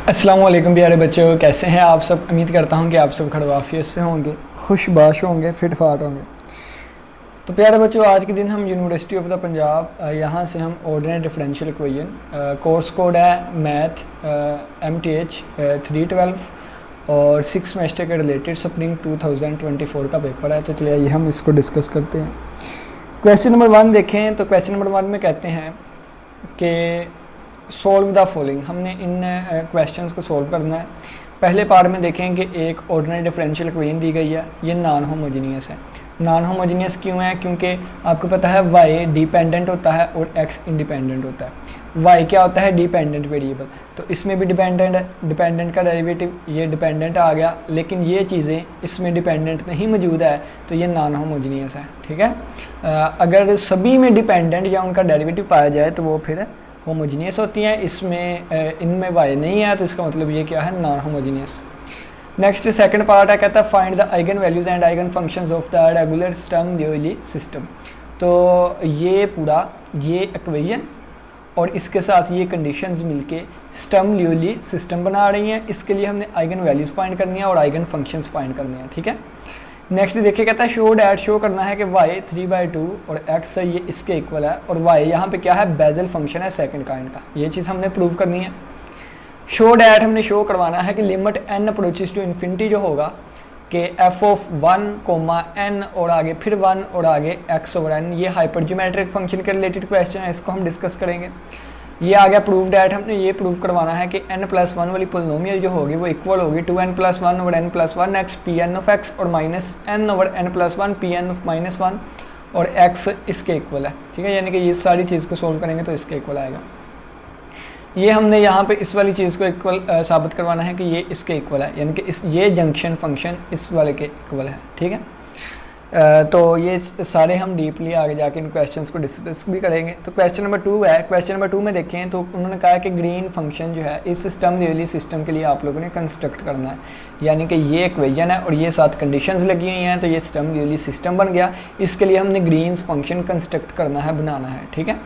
अस्सलाम वालेकुम प्यारे बच्चों, कैसे हैं आप सब। उम्मीद करता हूं कि आप सब खड़वाफियत से होंगे, खुशबाश होंगे, फिट फाट होंगे। तो प्यारे बच्चों, आज के दिन हम यूनिवर्सिटी ऑफ द पंजाब यहाँ से हम ordinary differential equation course code है मैथ MTH 312 और 6 सेमेस्टर के रिलेटेड स्प्रिंग 2024 का पेपर है। तो चलिए आइए हम इसको डिस्कस करते हैं। क्वेश्चन नंबर 1 देखें तो क्वेश्चन नंबर 1 में कहते हैं कि सॉल्व द फॉलोइंग। हमने इन क्वेश्चंस को सॉल्व करना है। पहले पार्ट में देखें कि एक ऑर्डिनरी डिफरेंशियल इक्वेशन दी गई है, ये नॉन होमोजीनियस है। नॉन होमोजीनियस क्यों है? क्योंकि आपको पता है y डिपेंडेंट होता है और x इंडिपेंडेंट होता है। y क्या होता है? Dependent variable. तो इसमें भी डिपेंडेंट है, डिपेंडेंट का डेरिवेटिव ये डिपेंडेंट आ गया, लेकिन ये चीज़ें इसमें डिपेंडेंट नहीं मौजूद है, तो ये नॉन होमोजीनियस है। ठीक है, अगर सभी में डिपेंडेंट या उनका डेरिवेटिव पाया जाए तो वो फिर होमोजीनियस होती हैं। इसमें इनमें y नहीं है, तो इसका मतलब ये क्या है? Non homogeneous. Next second part है, कहता है find the eigen values and eigen functions of the regular Sturm Liouville system. तो ये पूरा ये इक्वेशन और इसके साथ ये कंडीशंस मिलके स्टर्म लियोविली सिस्टम बना रही हैं। इसके लिए हमने आइगन वैल्यूज़ फाइंड करनी है और आइगन फंक्शंस फाइंड करने हैं। ठीक है, नेक्स्ट देखिए, कहता है शो डैट, शो करना है कि y 3/2 और x है ये इसके इक्वल है, और y यहाँ पे क्या है? बेजल फंक्शन है सेकंड काइंड का। ये चीज़ हमने प्रूव करनी है। शो डैट हमने शो करवाना है कि limit n approaches to infinity जो होगा कि f ऑफ 1, n और आगे फिर 1 और आगे x/n, ये हाइपरज्योमेट्रिक फंक्शन के रिलेटेड क्वेश्चन है, इसको हम डिस्कस करेंगे। ये आ गया प्रूव डैट। हमने ये प्रूव करवाना है कि n+1 वाली पोलिनोमियल जो होगी वो इक्वल होगी 2n+1 over n+1 x pn of x और minus n over n+1 pn of -1 और x इसके इक्वल है। ठीक है, यानी कि ये सारी चीज़ को सोल्व करेंगे तो इसके इक्वल आएगा। ये हमने यहाँ पे इस वाली चीज़ को इक्वल साबित करवाना है कि ये इसके इक्वल है, यानी कि ये जंक्शन फंक्शन इस वाले के इक्वल है। ठीक है, तो ये सारे हम डीपली आगे जाके इन क्वेश्चंस को डिस्कस भी करेंगे। तो क्वेश्चन नंबर 2 है। क्वेश्चन नंबर 2 में देखें तो उन्होंने कहा है कि ग्रीन फंक्शन जो है इस स्टर्म लियोविली सिस्टम के लिए आप लोगों ने कंस्ट्रक्ट करना है, यानी कि ये इक्वेशन है और ये 7 कंडीशंस लगी हुई हैं, तो ये स्टर्म लियोविली सिस्टम बन गया। इसके लिए हमने ग्रीन्स फंक्शन कंस्ट्रक्ट करना है, बनाना है। ठीक है,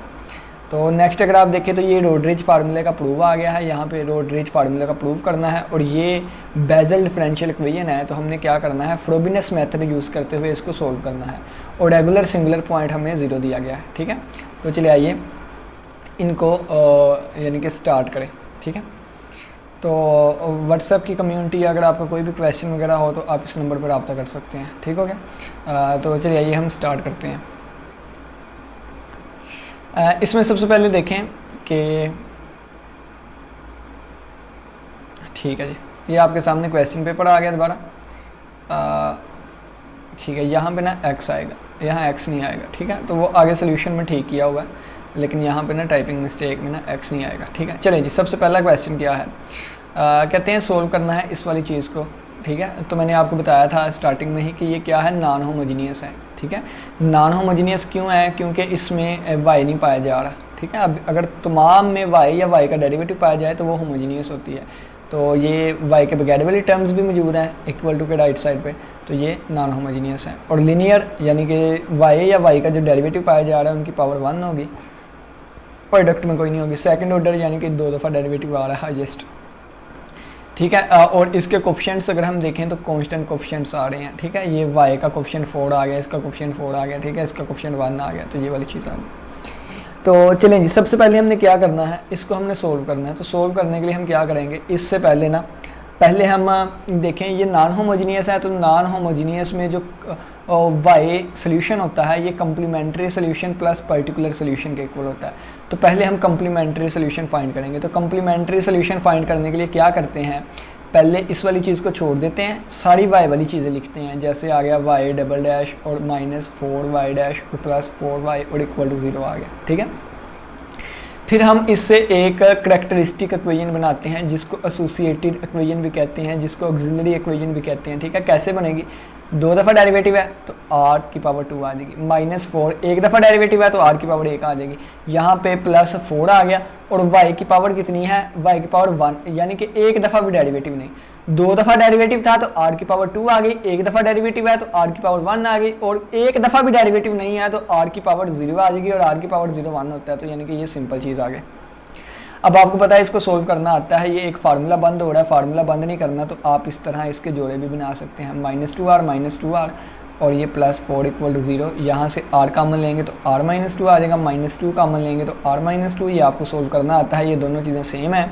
तो नेक्स्ट अगर आप देखें तो ये रोड्रिज फार्मूले का प्रूव आ गया है, यहाँ पे रोड्रिज फार्मूले का प्रूव करना है, और ये बेजल डिफरेंशियल इक्वेशन है, तो हमने क्या करना है? फ्रोबिनस मेथड यूज़ करते हुए इसको सोल्व करना है, और रेगुलर सिंगुलर पॉइंट हमें 0 दिया गया है। ठीक है, तो चलिए आइए इनको यानी कि स्टार्ट करें। ठीक है, तो व्हाट्सएप की कम्युनिटी, अगर आपका कोई भी क्वेश्चन वगैरह हो तो आप इस नंबर पर रब्ता कर सकते हैं। ठीक हो गया, तो चलिए आइए हम स्टार्ट करते हैं। इसमें सबसे पहले देखें कि ठीक है जी, ये आपके सामने क्वेश्चन पेपर आ गया दोबारा। ठीक है, यहाँ पे ना x आएगा, यहाँ x नहीं आएगा। ठीक है, तो वो आगे सोल्यूशन में ठीक किया हुआ है, लेकिन यहाँ पे ना टाइपिंग मिस्टेक में ना x नहीं आएगा। ठीक है, चलिए जी, सबसे पहला क्वेश्चन क्या है? कहते हैं सोल्व करना है इस वाली चीज़ को। ठीक है, तो मैंने आपको बताया था स्टार्टिंग में ही कि ये क्या है? नॉन होमोजीनियस है। ठीक है, नॉन होमोजीनियस क्यों है? क्योंकि इसमें y नहीं पाया जा रहा। ठीक है, अब अगर तमाम में y या y का डेरिवेटिव पाया जाए तो वो होमोजीनियस होती है। तो ये y के बगैर वाली टर्म्स भी मौजूद हैं इक्वल टू के राइट साइड पे, तो ये नॉन होमोजीनियस है। और लीनियर यानी कि y या y का जो डेरिवेटिव पाया जा रहा है उनकी पावर 1 होगी, प्रोडक्ट में कोई नहीं होगी। सेकंड ऑर्डर यानी कि 2 दफ़ा डेरिवेटिव आ रहा है हाईएस्ट। ठीक है, और इसके कोफिशिएंट्स अगर हम देखें तो कांस्टेंट कोफिशिएंट्स आ रहे हैं। ठीक है, ये y का कोफिशिएंट 4 आ गया, इसका कोफिशिएंट 4 आ गया। ठीक है, इसका कोफिशिएंट 1 आ गया, तो ये वाली चीज़ आ गई। तो चलें जी, सबसे पहले हमने क्या करना है? इसको हमने सोल्व करना है। तो सोल्व करने के लिए हम क्या करेंगे? इससे पहले ना पहले हम देखें ये नॉन होमोजीनियस है, तो नॉन होमोजीनियस में जो y सोल्यूशन होता है ये complementary solution plus particular solution के इक्वल होता है। तो पहले हम कम्प्लीमेंट्री सोल्यूशन फाइंड करेंगे। तो कम्प्लीमेंट्री सोल्यूशन फाइंड करने के लिए क्या करते हैं? पहले इस वाली चीज़ को छोड़ देते हैं, सारी y वाली चीज़ें लिखते हैं। जैसे आ गया y डबल डैश और -4y डैश और +4y और इक्वल टू 0 आ गया। ठीक है, फिर हम इससे एक करैक्टरिस्टिक इक्वेशन बनाते हैं जिसको एसोसिएटेड इक्वेशन भी कहते हैं, जिसको ऑक्सिलरी इक्वेशन भी कहते हैं। ठीक है, कैसे बनेगी? 2 दफ़ा डेरिवेटिव है तो r की पावर 2 आ जाएगी, -4 एक दफ़ा डेरिवेटिव है तो r की पावर 1 आ जाएगी। यहाँ पे +4 आ गया, और y की पावर कितनी है? y की पावर 1, यानी कि एक दफ़ा भी डेरिवेटिव नहीं। 2 दफ़ा डेरिवेटिव था तो r की पावर 2 आ गई, एक दफ़ा डेरिवेटिव है तो r की पावर 1 आ गई, और एक दफ़ा भी डेरिवेटिव नहीं है तो r की पावर 0 आ जाएगी, और r की पावर 0 1 होता है, तो यानी कि ये सिंपल चीज़ आ गई। अब आपको पता है इसको सोल्व करना आता है, ये एक फार्मूला बंद हो रहा है, फार्मूला बंद नहीं करना तो आप इस तरह इसके जोड़े भी बना सकते हैं, -2r और ये +4 = 0। यहाँ से r कॉमन लेंगे तो r - 2 आ जाएगा, -2 कॉमन लेंगे तो r - 2, ये आपको सोल्व करना आता है। ये दोनों चीज़ें सेम है,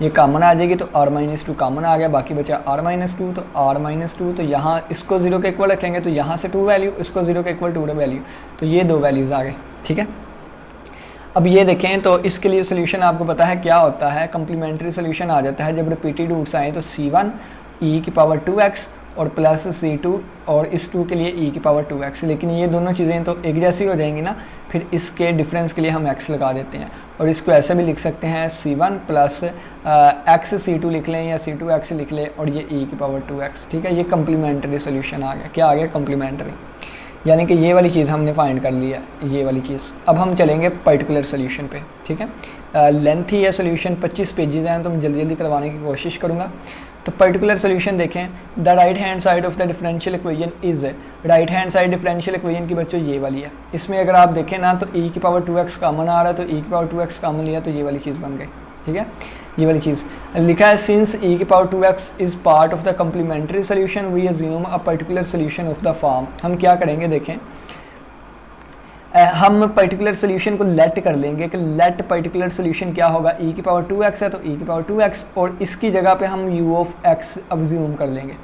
ये कॉमन आ जाएगी तो r - 2 कॉमन आ गया, बाकी बचा r - 2। तो r - 2 तो यहाँ इसको 0 के इक्वल रखेंगे तो यहाँ से 2 वैल्यू, इसको 0 के इक्वल 2 वैल्यू, तो ये 2 वैल्यूज़ आ गए। ठीक है, अब ये देखें तो इसके लिए सोल्यूशन आपको पता है क्या होता है, कम्प्लीमेंट्री सोल्यूशन आ जाता है जब रिपीटेड रूट्स आए तो c1 e⁻²x और प्लस c2 और इस 2 के लिए e⁻²x। लेकिन ये दोनों चीज़ें तो एक जैसी हो जाएंगी ना, फिर इसके डिफरेंस के लिए हम x लगा देते हैं और इसको ऐसे भी लिख सकते हैं c1 प्लस x c2 लिख लें या c2x लिख लें और ये e⁻²x। ठीक है, ये कम्प्लीमेंट्री सोल्यूशन आ गया। क्या आ गया? कम्प्लीमेंट्री, यानी कि ये वाली चीज़ हमने फाइंड कर लिया, ये वाली चीज़। अब हम चलेंगे पर्टिकुलर सोल्यूशन पे। ठीक है, लेंथ ही है सोल्यूशन, 25 पेजेस हैं तो मैं जल्दी जल्दी करवाने की कोशिश करूँगा। तो पर्टिकुलर सोल्यूशन देखें, the right hand side of the differential equation is, right hand side differential equation की बच्चों ये वाली है। इसमें अगर आप देखें ना तो e⁻²x कॉमन आ रहा है, तो e⁻²x कॉमन लिया तो ये वाली चीज़ बन गई। ठीक है, ये वाली चीज़ लिखा है, since e⁻²x is part of the complementary solution we assume a particular solution of the form. हम क्या करेंगे देखें, हम पर्टिकुलर सोल्यूशन को लेट कर लेंगे कि लेट पर्टिकुलर सोल्यूशन क्या होगा, e⁻²x है तो e⁻²x और इसकी जगह पे हम u ऑफ x अज्यूम कर लेंगे।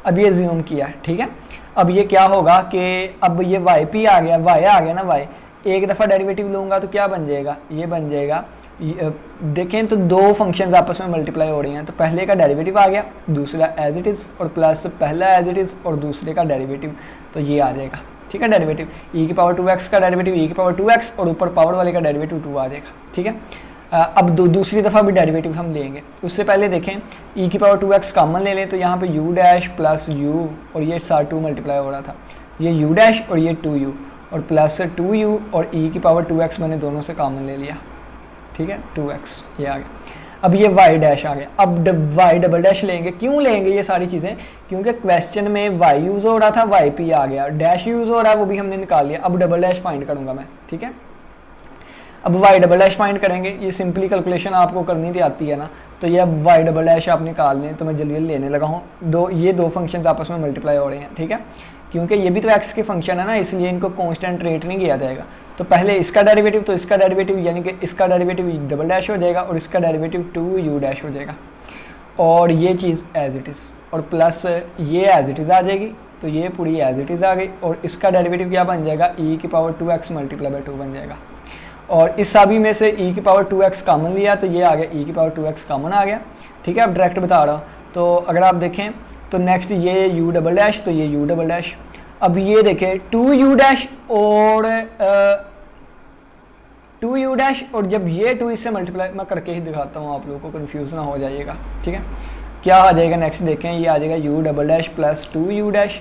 अब ये अज्यूम किया है। ठीक है, अब ये क्या होगा कि अब ये yp आ गया, y आ गया ना, y एक दफ़ा डेरिवेटिव लूँगा तो क्या बन जाएगा, ये बन जाएगा। देखें तो दो फंक्शंस आपस में मल्टीप्लाई हो रही हैं, तो पहले का डेरिवेटिव आ गया, दूसरा एज इट इज़ और प्लस पहला एज इट इज़ और दूसरे का डेरिवेटिव, तो ये आ जाएगा। ठीक है, डेरिवेटिव e⁻²x का डेरिवेटिव e⁻²x और ऊपर पावर वाले का डेरिवेटिव 2 आ जाएगा। ठीक है, अब दूसरी दफ़ा भी डेरिवेटिव हम लेंगे, उससे पहले देखें e⁻²x कॉमन ले लें तो यहाँ पे u डैश प्लस u और ये साथ 2 मल्टीप्लाई हो रहा था, ये u डैश और ये 2u और प्लस 2u और e⁻²x मैंने दोनों से कॉमन ले लिया। ठीक है, 2x ये आ गया। अब ये y डैश आ गया, अब y डबल डैश लेंगे। क्यों लेंगे ये सारी चीज़ें, क्योंकि क्वेश्चन में y यूज़ हो रहा था, yp आ गया, डैश यूज़ हो रहा है वो भी हमने निकाल लिया। अब डबल डैश फाइंड करूँगा मैं। ठीक है, अब y डबल डैश फाइंड करेंगे, ये सिंपली कैलकुलेशन आपको करनी थी आती है ना, तो ये अब y डबल डैश आप निकाल लें, तो मैं जल्दी जल्दी लेने लगा हूँ। ये दो फंक्शंस आपस में मल्टीप्लाई हो रहे हैं। ठीक है, क्योंकि ये भी तो x के फंक्शन है ना, इसलिए इनको कांस्टेंट रेट नहीं किया जाएगा। तो पहले इसका डेरिवेटिव तो इसका डेरिवेटिव, यानी कि इसका डेरिवेटिव डबल डैश हो जाएगा और इसका डेरिवेटिव 2u डैश हो जाएगा और ये चीज़ एज इट इज़ और प्लस ये एज इट इज़ आ जाएगी, तो ये पूरी एज इट इज़ आ गई और इसका डेरिवेटिव क्या बन जाएगा, e⁻²x × 2 बन जाएगा। और इस सभी में से e⁻²x कॉमन लिया तो ये आ गया, e⁻²x कॉमन आ गया। ठीक है, अब डायरेक्ट बता रहा हूँ, तो अगर आप देखें तो नेक्स्ट ये u डबल डैश, तो ये u डबल डैश। अब ये देखें 2u डैश और 2u डैश और जब ये 2 इससे मल्टीप्लाई, मैं करके ही दिखाता हूँ आप लोगों को कंफ्यूज ना हो जाइएगा। ठीक है, क्या आ जाएगा नेक्स्ट देखें, ये आ जाएगा u double dash plus 2u dash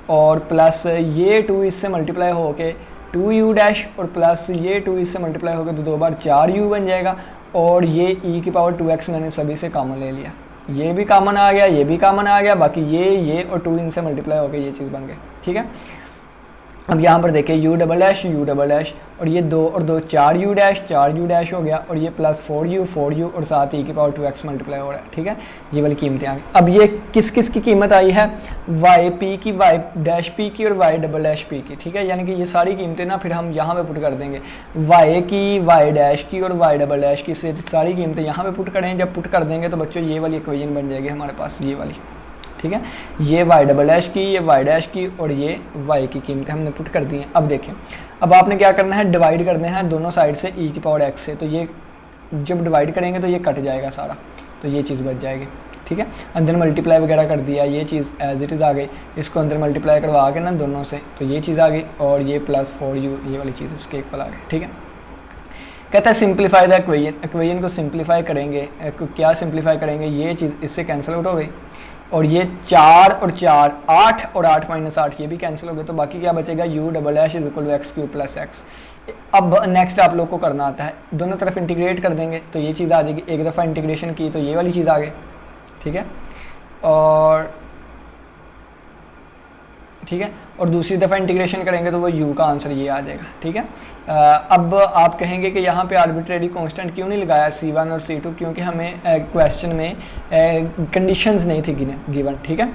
और प्लस ये 2 इससे मल्टीप्लाई होके 2u डैश और प्लस ये 2 इससे मल्टीप्लाई होकर तो 2 बार 4u बन जाएगा और ये e⁻²x मैंने सभी से कॉमन ले लिया, ये भी कॉमन आ गया, ये भी कॉमन आ गया, बाकी ये और 2 इनसे मल्टीप्लाई होकर ये चीज़ बन गई। ठीक है, अब यहाँ पर देखें u डबल डैश और ये 2 और 2 4u डैश हो गया और ये प्लस 4u और साथ e⁻²x मल्टीप्लाई हो रहा है। ठीक है, ये वाली कीमतें आ गई। अब ये किस किस की कीमत आई है, yp की, y डैश p की और y डबल डैश p की। ठीक है, यानी कि ये सारी कीमतें ना फिर हम यहाँ पे पुट कर देंगे, y की, y डैश की और y डबल डैश की, से सारी कीमतें यहाँ पे पुट करें। जब पुट कर देंगे तो बच्चों ये वाली इक्वेशन बन जाएगी हमारे पास, ये वाली। ठीक है, ये y डबल डैश की, ये y डैश की और ये y की कीमतें हमने पुट कर दी हैं। अब देखें, अब आपने क्या करना है, डिवाइड करना है दोनों साइड से e⁻x से, तो ये जब डिवाइड करेंगे तो ये कट जाएगा सारा, तो ये चीज़ बच जाएगी। ठीक है, अंदर मल्टीप्लाई वगैरह कर दिया, ये चीज़ एज इट इज़ आ गई, इसको अंदर मल्टीप्लाई करवा के ना दोनों से, तो ये चीज़ आ गई और ये प्लस 4u ये वाली चीज़ इसके इक्वल आ गई। ठीक है, कहता है सिंप्लीफाई द इक्वेशन को सिंप्लीफाई करेंगे, क्या सिंप्लीफाई करेंगे, ये चीज़ इससे कैंसिल आउट हो गई और ये 4 और 4 8 और 8 माइनस 8 ये भी कैंसिल हो गए, तो बाकी क्या बचेगा, u double dash is equal to x³ plus x। अब नेक्स्ट आप लोग को करना आता है, दोनों तरफ इंटीग्रेट कर देंगे तो ये चीज़ आ जाएगी, एक दफ़ा इंटीग्रेशन की तो ये वाली चीज़ आ गई। ठीक है, और ठीक है, और दूसरी दफ़ा इंटीग्रेशन करेंगे तो वो u का आंसर ये आ जाएगा। ठीक है, अब आप कहेंगे कि यहाँ पे आर्बिट्रेरी कांस्टेंट क्यों नहीं लगाया C1 और C2, क्योंकि हमें क्वेश्चन में कंडीशंस नहीं थी गिवन। ठीक है,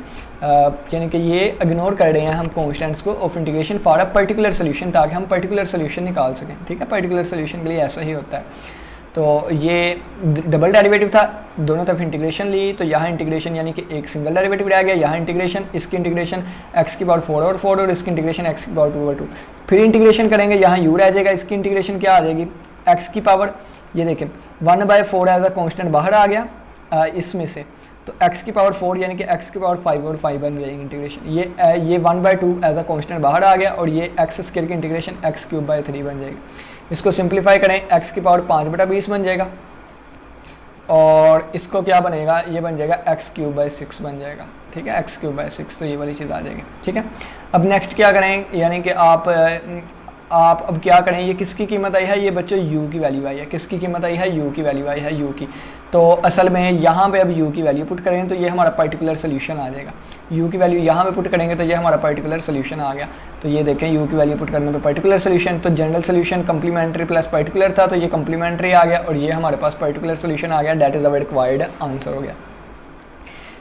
यानी कि ये इग्नोर कर रहे हैं हम कांस्टेंट्स को of integration for a particular solution, ताकि हम पर्टिकुलर सोल्यूशन निकाल सकें। ठीक है, पर्टिकुलर सोल्यूशन के लिए ऐसा ही होता है। तो ये डबल डेरिवेटिव था, दोनों तरफ इंटीग्रेशन ली, तो यहाँ इंटीग्रेशन यानी कि एक सिंगल डेरिवेटिव रह गया, यहाँ इंटीग्रेशन, इसकी इंटीग्रेशन x की पावर 4/4 और इसकी इंटीग्रेशन x की पावर 2/2। फिर इंटीग्रेशन करेंगे, यहाँ u रह जाएगा, इसकी इंटीग्रेशन क्या आ जाएगी, x की पावर, ये देखें 1/4 एज अ कॉन्स्टेंट बाहर आ गया इसमें से, तो x की पावर 4 यानी कि x की पावर 5/5 बन जाएगी इंटीग्रेशन। ये 1/2 एज अ कॉन्स्टेंट बाहर आ गया, और ये x स्क्वायर की इंटीग्रेशन x³/3 बन जाएगी। इसको सिंप्लीफाई करें, x की पावर 5/20 बन जाएगा, और इसको क्या बनेगा, ये बन जाएगा x³/6 बन जाएगा। ठीक है, x³/6, तो ये वाली चीज़ आ जाएगी। ठीक है, अब नेक्स्ट क्या करें, यानी कि आप अब क्या करें, ये किसकी कीमत आई है, ये बच्चों u की वैल्यू आई है, किसकी कीमत आई है, u की वैल्यू आई है, u की। तो असल में यहाँ पे अब u की वैल्यू पुट करें तो ये हमारा पर्टिकुलर सोल्यूशन आ जाएगा। u की वैल्यू यहाँ पे पुट करेंगे तो ये हमारा पर्टिकुलर सोल्यूशन आ गया। तो ये देखें u की वैल्यू पुट करने पे पर्टिकुलर सोल्यूशन, तो general solution complementary plus particular था, तो ये कम्प्लीमेंट्री आ गया, और ये हमारे पास पर्टिकुलर सोल्यूशन आ गया, that is the required answer हो गया।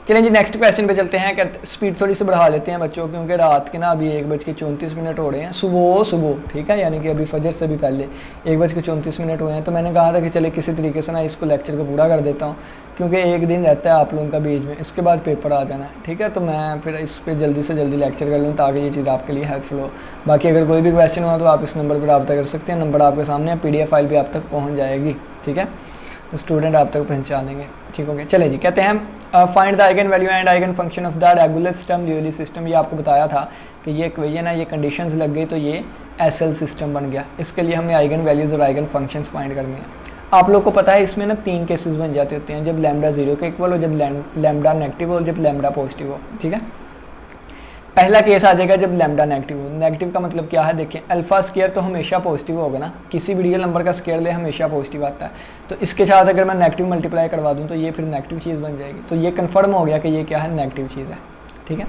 चलें जी, नेक्स्ट क्वेश्चन पे चलते हैं। क्या स्पीड थोड़ी सी बढ़ा लेते हैं बच्चों, क्योंकि रात के ना अभी 1:34 हो रहे हैं, सुबह, ठीक है, यानी कि अभी फजर से भी पहले 1:34 हुए हैं। तो मैंने कहा था कि चले किसी तरीके से ना इसको लेक्चर को पूरा कर देता हूँ, क्योंकि एक दिन रहता है आप लोगों का बीच में, इसके बाद पेपर आ जाना है। ठीक है, तो मैं फिर इस पर जल्दी से जल्दी लेक्चर कर लूँ ताकि ये चीज़ आपके लिए हेल्पफुल हो। बाकी अगर कोई भी क्वेश्चन हुआ तो आप इस नंबर पर रब्ता कर सकते हैं, नंबर आपके सामने है, PDF फाइल भी आप तक पहुँच जाएगी। ठीक है, स्टूडेंट आप तक पहचानेंगे। ठीक हो गया, चले जी, कहते हैं find the eigen value and eigen function of the regular system Liouville system. ये आपको बताया था कि ये इक्वेशन है, ये कंडीशंस लग गई तो ये SL सिस्टम बन गया। इसके लिए हमने आइगन वैल्यूज़ और आइगन फंक्शंस फाइंड करनी है। आप लोग को पता है इसमें ना 3 केसेस बन जाते होते हैं, जब लैम्डा 0 के इक्वल हो, जब लैम्डा नेगेटिव हो, जब लैम्डा पॉजिटिव हो। ठीक है, पहला केस आ जाएगा जब लैम्डा नेगेटिव हो। नेगेटिव का मतलब क्या है, देखिए अल्फा स्क्वायर तो हमेशा पॉजिटिव होगा ना, किसी भी रियल नंबर का स्क्वायर ले हमेशा पॉजिटिव आता है। तो इसके साथ अगर मैं नेगेटिव मल्टीप्लाई करवा दूं तो ये फिर नेगेटिव चीज़ बन जाएगी। तो ये कन्फर्म हो गया कि ये क्या है, नेगेटिव चीज़ है। ठीक है,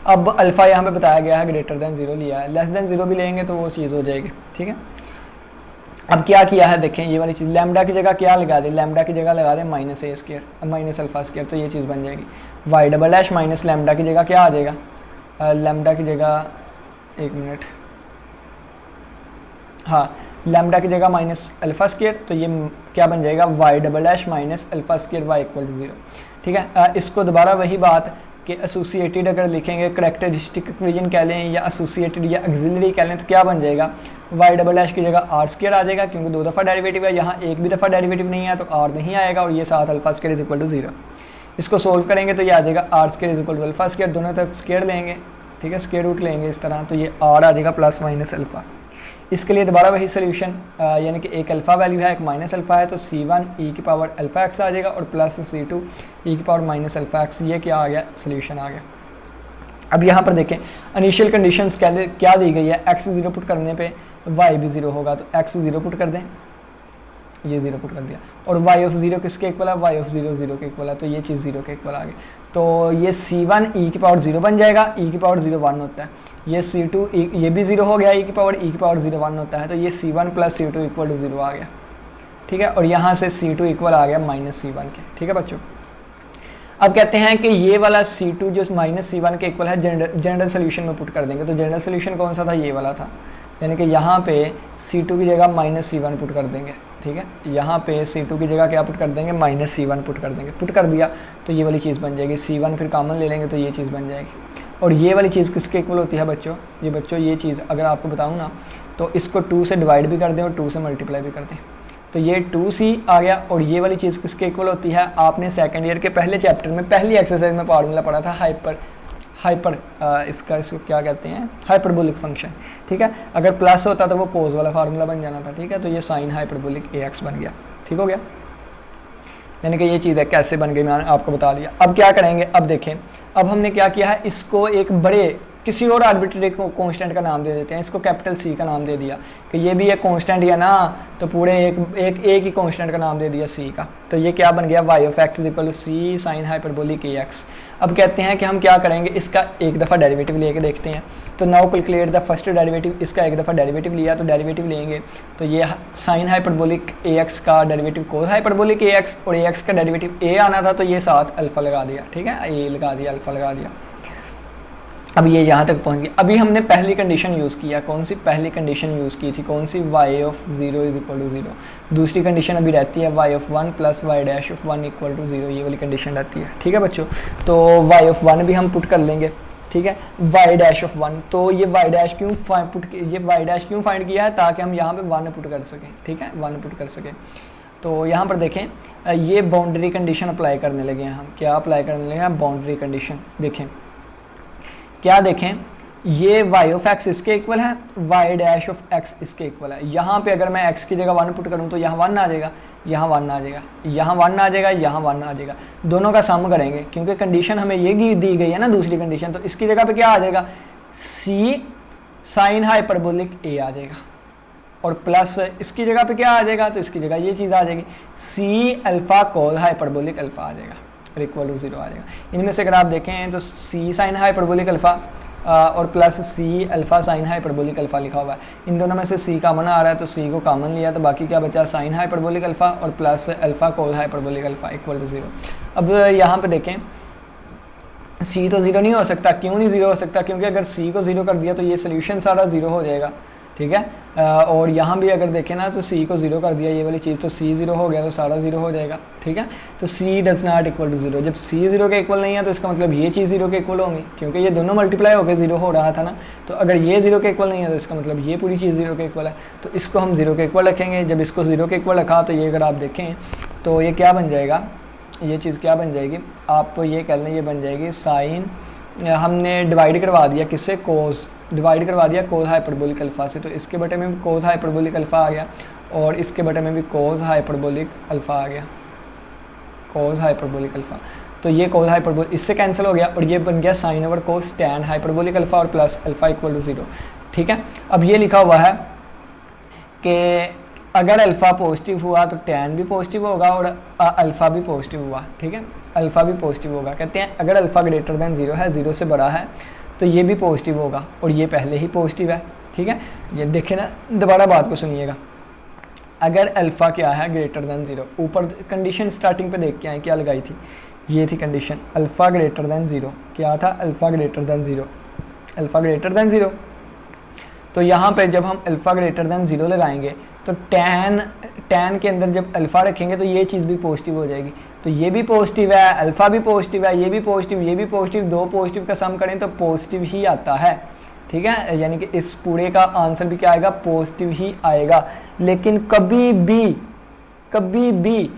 अब अल्फा यहाँ पे बताया गया है ग्रेटर देन 0 लिया है, लेस देन 0 भी लेंगे तो वो चीज़ हो जाएगी। ठीक है, अब क्या किया है, देखें ये वाली चीज़, लैम्डा की जगह क्या लगा दे, लैम्डा की जगह लगा दें -a² माइनस अल्फा स्क्वायर, तो ये चीज़ बन जाएगी। y double dash minus lambda की जगह क्या आ जाएगा, लैम्डा की जगह, एक मिनट, हाँ, लैम्डा की जगह माइनस अल्फा स्क्वायर, तो ये क्या बन जाएगा, y double dash minus alpha square y equal to 0। ठीक है, इसको दोबारा वही बात कि एसोसिएटेड अगर लिखेंगे, करैक्टरिस्टिक इक्वेशन कह लें या एसोसिएटेड या ऑक्सिलरी कह लें, तो क्या बन जाएगा, y डबल डैश की जगह r स्क्वायर आ जाएगा, क्योंकि 2 दफ़ा डेरिवेटिव है, यहाँ एक भी दफ़ा डेरिवेटिव नहीं है तो r नहीं आएगा, और ये साथ alpha square is equal to 0। इसको सोल्व करेंगे तो ये आ जाएगा r square is equal to alpha square, दोनों तरफ स्क्वायर लेंगे। ठीक है, स्क्वायर रूट लेंगे इस तरह, तो ये r आ जाएगा प्लस माइनस अल्फा। इसके लिए दोबारा वही सोल्यूशन, यानी कि एक अल्फ़ा वैल्यू है, एक माइनस अल्फ़ा है, तो C1 e की पावर अल्फ़ा x आ जाएगा, और प्लस C2 e की पावर माइनस अल्फ़ा x, ये क्या आ गया, सोल्यूशन आ गया। अब यहाँ पर देखें इनिशियल कंडीशंस क्या दी गई है, x 0 पुट करने पे y भी 0 होगा, तो x 0 पुट कर दें, ये 0 पुट कर दिया, और y ऑफ 0 किसके इक्वल है, y ऑफ 0 0 के इक्वल है, तो ये चीज़ 0 के इक्वल आ गई। तो ये C1 e की पावर 0 बन जाएगा, e की पावर 0 1 होता है, ये C2 ये भी 0 हो गया, e की पावर 0 1 होता है, तो ये C1 plus C2 equal to 0 आ गया। ठीक है, और यहाँ से C2 इक्वल आ गया माइनस C1 के। ठीक है बच्चों, अब कहते हैं कि ये वाला C2 जो माइनस C1 के इक्वल है जनरल सोल्यूशन में पुट कर देंगे। तो जनरल सोल्यूशन कौन सा था, ये वाला था, यानी कि यहाँ पे C2 की जगह माइनस C1 पुट कर देंगे। ठीक है, यहाँ पे C2 की जगह क्या पुट कर देंगे, माइनस C1 पुट कर देंगे। पुट कर दिया तो ये वाली चीज़ बन जाएगी, C1 फिर कॉमन ले लेंगे तो ये चीज़ बन जाएगी। और ये वाली चीज़ किसके इक्वल होती है बच्चों, ये चीज़ अगर आपको बताऊँ ना, तो इसको 2 से डिवाइड भी कर दें और 2 से मल्टीप्लाई भी कर दें, तो ये 2c आ गया। और ये वाली चीज़ किसके इक्वल होती है, आपने सेकंड ईयर के पहले चैप्टर में पहली एक्सरसाइज में फार्मूला पढ़ा था, इसको क्या कहते हैं, हाइपरबोलिक फंक्शन। ठीक है, अगर प्लस होता तो वो कोस वाला फार्मूला बन जाना था। ठीक है, तो ये साइन हाइपरबोलिक ax बन गया। ठीक हो गया, यानी कि ये चीज़ है कैसे बन गई मैंने आपको बता दिया। अब क्या करेंगे, अब देखें, अब हमने क्या किया है, इसको एक बड़े किसी और आर्बिट्रेरी कांस्टेंट का नाम दे देते हैं, इसको कैपिटल सी का नाम दे दिया कि ये भी एक कांस्टेंट है ना, तो पूरे एक ही कांस्टेंट का नाम दे दिया सी का, तो ये क्या बन गया y of x equal to C sine hyperbolic ax। अब कहते हैं कि हम क्या करेंगे, इसका एक दफ़ा डेरिवेटिव लेके देखते हैं। तो now calculate the first derivative, इसका एक दफ़ा डेरिवेटिव लिया तो डेरिवेटिव लेंगे, तो ये साइन हाइपरबोलिक ax का डेरिवेटिव कोस हाइपरबोलिक ax, और ax का डेरिवेटिव a आना था तो ये साथ अल्फ़ा लगा दिया, ठीक है, a लगा दिया, अल्फ़ा लगा दिया। अब ये यहाँ तक पहुँच गया। अभी हमने पहली कंडीशन यूज़ किया, कौन सी पहली कंडीशन यूज़ की थी, कौन सी, y of 0 is equal to 0। दूसरी कंडीशन अभी रहती है y of 1 plus y dash of 1 equal to 0, ये वाली कंडीशन रहती है, ठीक है बच्चों। तो y ऑफ 1 भी हम पुट कर लेंगे, ठीक है, y डैश ऑफ 1, तो ये y डैश क्यों फाइंड किया है, ताकि हम यहाँ पे 1 पुट कर सकें, ठीक है, 1 पुट कर सकें। तो यहाँ पर देखें, ये बाउंड्री कंडीशन अप्लाई करने लगे हैं हम, क्या अप्लाई करने लगे हैं, बाउंड्री कंडीशन। देखें क्या, देखें ये y ऑफ x इसके इक्वल है, y डैश ऑफ x इसके इक्वल है। यहाँ पे अगर मैं x की जगह 1 पुट करूँ तो यहाँ 1 आ जाएगा, यहाँ 1 आ जाएगा, यहाँ 1 आ जाएगा, यहाँ 1 आ जाएगा, दोनों का सम करेंगे क्योंकि कंडीशन हमें ये दी गई है ना दूसरी कंडीशन, तो इसकी जगह पे क्या आ जाएगा, c साइन हाइपरबोलिक a आ जाएगा, और प्लस इसकी जगह पे क्या आ जाएगा, तो इसकी जगह ये चीज़ आ जाएगी c alpha cos hyperbolic alpha आ जाएगा, और इक्वल टू 0 आ जाएगा। इनमें से अगर आप देखें तो c साइन हाइपरबोलिक अल्फ़ा और plus c alpha sine hyperbolic alpha लिखा हुआ है, इन दोनों में से c कॉमन आ रहा है तो c को कॉमन लिया, तो बाकी क्या बचा, साइन हाइपरबोलिक अल्फ़ा और plus alpha cos hyperbolic alpha equal to 0। अब यहाँ पे देखें c तो 0 नहीं हो सकता, क्यों नहीं 0 हो सकता, क्योंकि अगर c को 0 कर दिया तो ये सोल्यूशन सारा 0 हो जाएगा, ठीक है। और यहाँ भी अगर देखें ना तो c को 0 कर दिया ये वाली चीज़, तो c 0 हो गया तो सारा 0 हो जाएगा, ठीक है। तो c does not equal to 0, जब c 0 के इक्वल नहीं है तो इसका मतलब ये चीज़ 0 के इक्वल होंगी, क्योंकि ये दोनों मल्टीप्लाई होकर 0 हो रहा था ना, तो अगर ये 0 के इक्वल नहीं है तो इसका मतलब ये पूरी चीज़ 0 के इक्वल है, तो इसको हम 0 के इक्वल रखेंगे। जब इसको 0 के इक्वल रखा तो ये अगर आप देखें तो ये क्या बन जाएगा, ये चीज़ क्या बन जाएगी, आप ये कह लें, ये बन जाएगी साइन, हमने डिवाइड करवा दिया किससे, कोस, डिवाइड करवा दिया कोस हाइपरबोलिक अल्फ़ा से, तो इसके बटे में भी कोस हाइपरबोलिक अल्फ़ा आ गया और इसके बटे में भी कोस हाइपरबोलिक अल्फ़ा आ गया, कोस हाइपरबोलिक अल्फ़ा। तो ये कोस हाइपरबोलिक इससे कैंसिल हो गया और ये बन गया साइन ओवर कोस टैन हाइपरबोलिक अल्फ़ा और प्लस अल्फ़ा इक्वल टू 0, ठीक है। अब ये लिखा हुआ है कि अगर अल्फ़ा पॉजिटिव हुआ तो टैन भी पॉजिटिव होगा और अल्फ़ा भी पॉजिटिव हुआ, ठीक है, अल्फ़ा भी पॉजिटिव होगा। कहते हैं अगर अल्फ़ा ग्रेटर दैन 0 है, 0 से बड़ा है, तो ये भी पॉजिटिव होगा और ये पहले ही पॉजिटिव है, ठीक है। ये देखें ना, दोबारा बात को सुनिएगा, अगर अल्फ़ा क्या है, ग्रेटर दैन 0, ऊपर कंडीशन स्टार्टिंग पे देख के आए क्या लगाई थी, ये थी कंडीशन अल्फ़ा ग्रेटर दैन 0, क्या था, alpha greater than 0, alpha greater than 0। तो यहाँ पे जब हम अल्फ़ा ग्रेटर दैन 0 लगाएंगे तो टैन के अंदर जब अल्फ़ा रखेंगे तो ये चीज़ भी पॉजिटिव हो जाएगी, तो ये भी पॉजिटिव है, अल्फ़ा भी पॉजिटिव है, ये भी पॉजिटिव, ये भी पॉजिटिव, दो पॉजिटिव का सम करें तो पॉजिटिव ही आता है, ठीक है। यानी कि इस पूरे का आंसर भी क्या आएगा, पॉजिटिव ही आएगा। लेकिन कभी भी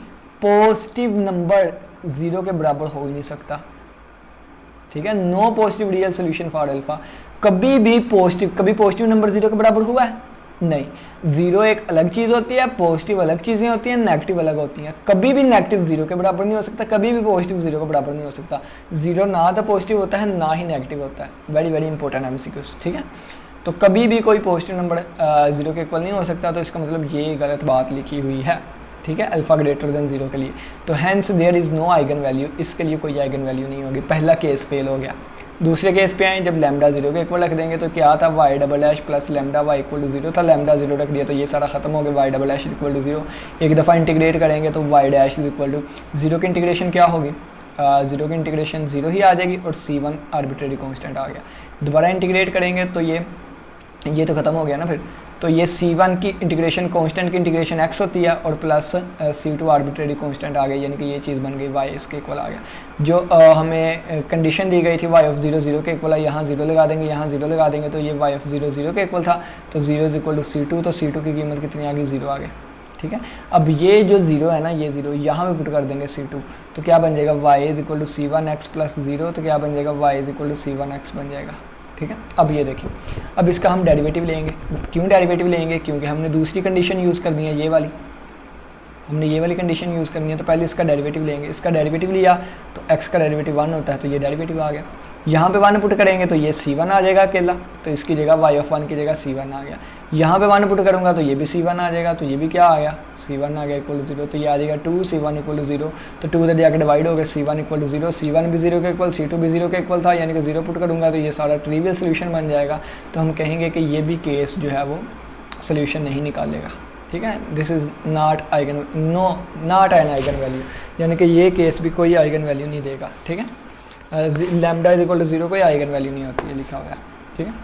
पॉजिटिव नंबर 0 के बराबर हो ही नहीं सकता, ठीक है। No positive real solution for alpha, कभी पॉजिटिव नंबर 0 के बराबर हुआ है नहीं। 0 एक अलग चीज़ होती है, पॉजिटिव अलग चीज़ें होती हैं, नेगेटिव अलग होती हैं। कभी भी नेगेटिव 0 के बराबर नहीं हो सकता, कभी भी पॉजिटिव 0 के बराबर नहीं हो सकता। 0 ना तो पॉजिटिव होता है ना ही नेगेटिव होता है, वेरी वेरी इंपॉर्टेंट एमसीक्यूज, ठीक है। तो कभी भी कोई पॉजिटिव नंबर 0 के इक्वल नहीं हो सकता, तो इसका मतलब ये गलत बात लिखी हुई है, ठीक है, अल्फ़ा ग्रेटर देन 0 के लिए। तो hence there is no eigen value, इसके लिए कोई आइगन वैल्यू नहीं होगी। पहला केस फेल हो गया। दूसरे केस पे आए, जब लैम्डा 0 के इक्वल रख देंगे तो क्या था, Y double dash plus lambda Y equal to 0 था, लैम्डा 0 रख दिया तो ये सारा खत्म हो गया, Y double dash equal to 0। एक दफ़ा इंटीग्रेट करेंगे तो वाई डैश इक्वल टू 0 की इंटीग्रेशन क्या होगी, 0 की इंटीग्रेशन 0 ही आ जाएगी और C1 आर्बिट्रेरी कांस्टेंट आ गया। दोबारा इंटीग्रेट करेंगे तो ये तो ख़त्म हो गया ना फिर, तो ये C1 की इंटीग्रेशन कांस्टेंट की इंटीग्रेशन x होती है और प्लस C2 आर्बिट्रेरी कांस्टेंट आ गई, यानी कि ये चीज़ बन गई y इसके इक्वल आ गया। जो हमें कंडीशन दी गई थी y ऑफ 0 0 के इक्वल है, यहाँ 0 लगा देंगे, यहाँ 0 लगा देंगे, तो ये y ऑफ 0 0 के इक्वल था, तो 0 इज इक्वल टू C2, तो C2 की कीमत कितनी आ गई, 0 आ गई, ठीक है। अब ये जो 0 है ना, ये 0 यहाँ पे पुट कर देंगे C2, तो क्या बन जाएगा, y is equal to C1x plus 0, तो क्या बन जाएगा, y is equal to C1x बन जाएगा, ठीक है। अब ये देखिए, अब इसका हम डेरिवेटिव लेंगे। क्यों डेरिवेटिव लेंगे, क्योंकि हमने दूसरी कंडीशन यूज़ करनी है, ये वाली हमने ये वाली कंडीशन यूज़ करनी है, तो पहले इसका डेरिवेटिव लेंगे। इसका डेरिवेटिव लिया तो x का डेरिवेटिव 1 होता है, तो ये डेरिवेटिव आ गया। यहाँ पे 1 पुट करेंगे तो ये C1 आ जाएगा अकेला, तो इसकी जगह y(1) की जगह C1 आ गया। यहाँ पे 1 पुट करूँगा तो ये भी C1 आ जाएगा, तो ये भी क्या आ गया, C1 आ गया इक्वल टू 0। तो ये आ जाएगा 2 C1 इक्वल टू 0, तो 2 उधर जाकर डिवाइड हो गया, C1 इक्वल टू 0, C1 भी 0 के इक्वल, C2 भी 0 के इक्वल था, यानी कि 0 पुट करूँगा तो ये सारा ट्रिवियल सोल्यूशन बन जाएगा। तो हम कहेंगे कि ये भी केस जो है वो सोल्यूशन नहीं निकालेगा, ठीक है। This is not an eigen value, यानी कि ये केस भी कोई आइगन वैल्यू नहीं देगा, ठीक है। लैम्डा इज इक्वल टू 0 कोई आइगन वैल्यू नहीं होती है, लिखा हुआ है, ठीक है।